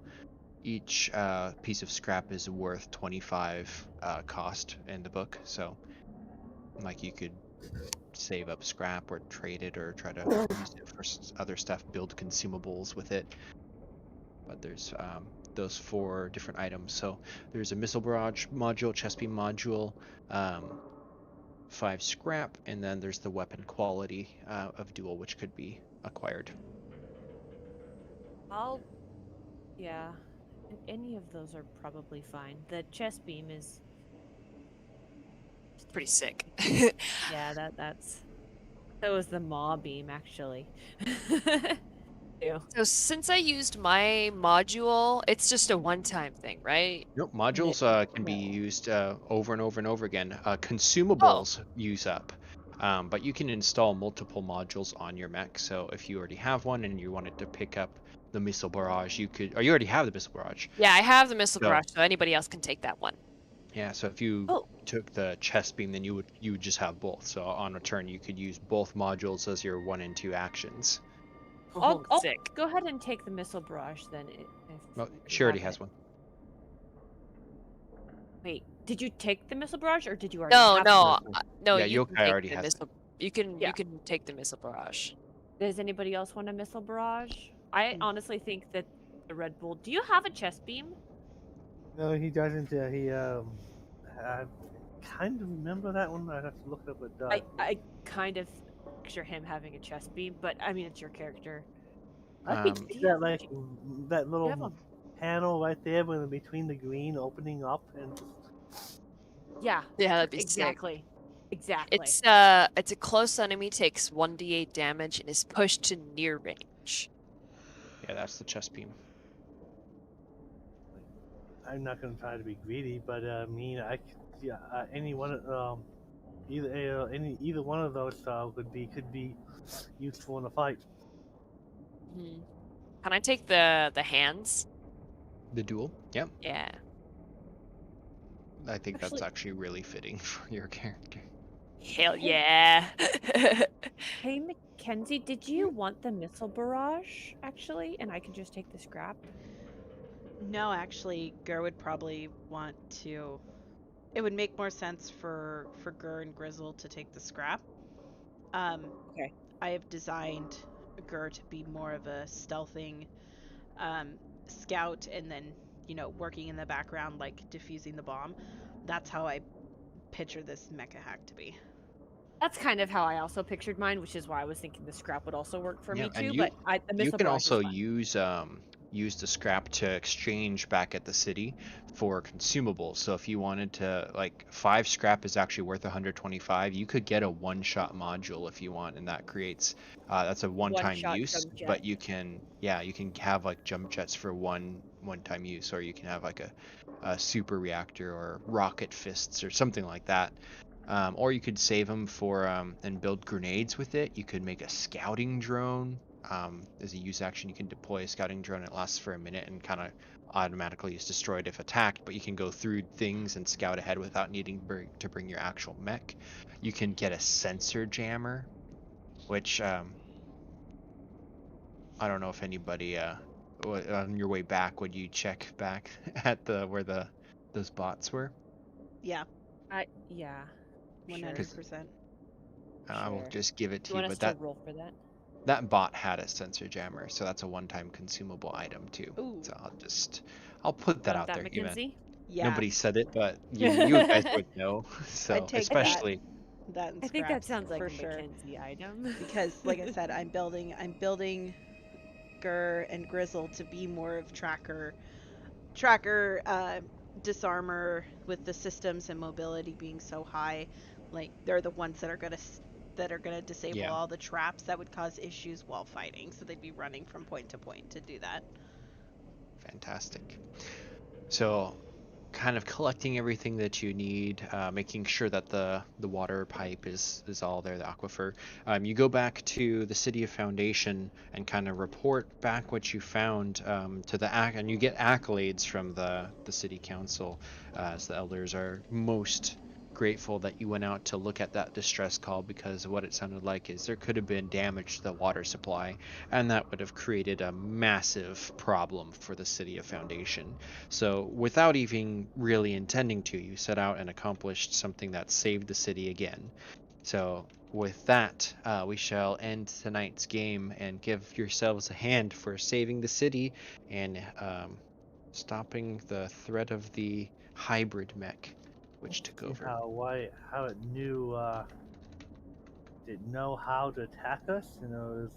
each piece of scrap is worth 25 cost in the book. So like you could save up scrap or trade it or try to use it for other stuff, build consumables with it. But there's those 4 different items. So there's a missile barrage module, chest beam module, 5 scrap, and then there's the weapon quality of dual, which could be acquired. Yeah, any of those are probably fine. The chest beam is Pretty sick. yeah, that's So is the maw beam, actually. Ew. So since I used my module, it's just a one-time thing, right? Nope, modules can be No. used over and over and over again. Oh, Consumables use up, but you can install multiple modules on your mech. So if you already have one and you wanted to pick up the missile barrage, you could, or you already have the missile barrage. yeah, I have the missile So- barrage, so anybody else can take that one. Yeah, so if you Oh. took the chest beam, then you would just have both. So on a turn, you could use both modules as your 1 and 2 actions. I'll Sick. go ahead and take the missile barrage then. Well, you she already have has it. one. Wait, did you take the missile barrage or did you already No, have no, it? no. Yeah, You can Yokai take already the has it. missile. You can Yeah. you can take the missile barrage. Does anybody else want a missile barrage? I honestly think that the Red Bull. Do you have a chest beam? No, he doesn't. I kind of remember that one. I have to look it up. But I kind of picture him having a chest beam, but I mean it's your character. I could Um, see that like that have little a- panel right there, when between the green opening up and. Yeah. Yeah, that'd be sick. exactly. Exactly. It's a close enemy, takes 1d8 damage, and is pushed to near range. Yeah, that's the chest beam. I'm not going to try to be greedy, but I mean, any one of either one of those could be useful in a fight. Can I take the hands? The duel? Yep. Yeah. I think that's Actually- actually really fitting for your character. Hell yeah. Hey Mackenzie, did you want the missile barrage actually? And I can just take the scrap. No, actually, Gur would probably want to. It would make more sense for Gur and Grizzle to take the scrap. Okay. I have designed Gur to be more of a stealthing scout, and then working in the background, like defusing the bomb. That's how I picture this MechaHack to be. That's kind of how I also pictured mine, which is why I was thinking the scrap would also work for Yeah, me and too. you- But the missile You can barrage is also fun. use the scrap to exchange back at the city for consumables. So if you wanted to, like, 5 scrap is actually worth 125. You could get a one-shot module if you want, and that creates that's a one-time One-shot use. jump jet. But you can have like jump jets for one-time use, or you can have like a super reactor or rocket fists or something like that. Or you could save them for and build grenades with it. You could make a scouting drone. As a use action, you can deploy a scouting drone. It lasts for a minute and kind of automatically is destroyed if attacked, but you can go through things and scout ahead without needing to bring your actual mech. You can get a sensor jammer, which I don't know if anybody on your way back, would you check back at where those bots were? Yeah, Yeah. 100%. I will Sure. just give it Do to you you, want us but to roll for that? that bot had a sensor jammer, so that's a one-time consumable item too. Ooh. So I'll put that Want out that, there. Even Mackenzie? Yeah, nobody said it, but you guys would know. So I'd take especially that. And I think that scraps sounds like for a sure. Mackenzie item. Because, like I said, I'm building Gur and Grizzle to be more of tracker, disarmer, with the systems and mobility being so high. Like, they're the ones that are gonna disable Yeah. all the traps that would cause issues while fighting. So they'd be running from point to point to do that. fantastic. So kind of collecting everything that you need, making sure that the water pipe is all there, the aquifer. You go back to the City of Foundation and kind of report back what you found to the and you get accolades from the city council, as the elders are most grateful that you went out to look at that distress call, because what it sounded like is there could have been damage to the water supply, and that would have created a massive problem for the City of Foundation. So without even really intending to, you set out and accomplished something that saved the city again. So with that, we shall end tonight's game and give yourselves a hand for saving the city and stopping the threat of the hybrid mech, which took over. How it knew didn't know how to attack us. Is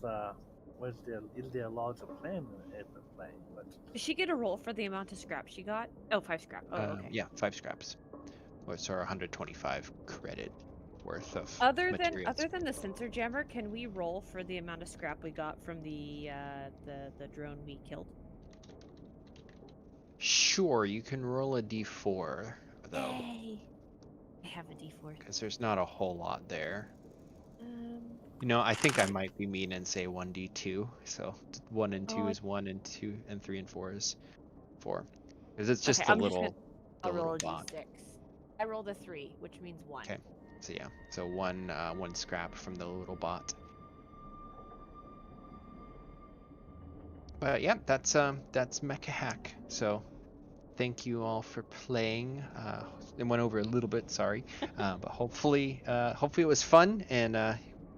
there logs of plan in the play? But Did she get a roll for the amount of scrap she got? Oh, 5 scrap. Oh, okay. Yeah, 5 scraps. Or 125 credit worth of Other materials. than the sensor jammer, can we roll for the amount of scrap we got from the drone we killed? Sure, you can roll a d4 though, Yay! I have a d4. because there's not a whole lot there. Um, You know, I think I might be mean and say 1d2. So 1 and 2 Oh, is 1, and 2 and 3 and 4 is 4. Because it's just okay, the I'm just little, I'll roll a bot. d6. I rolled a 3, which means 1. Okay. So yeah, so one scrap from the little bot. But yeah, that's MechaHack. So thank you all for playing. It went over a little bit, sorry, but hopefully it was fun, and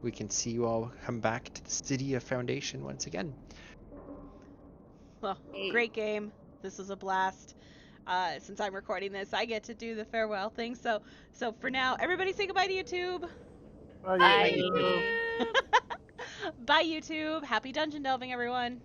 we can see you all come back to the city of Foundation once again. Well, Hey. great game. This was a blast. Since I'm recording this, I get to do the farewell thing. So for now, everybody say goodbye to YouTube. Oh, Bye. yeah. Bye, YouTube. Happy dungeon delving, everyone.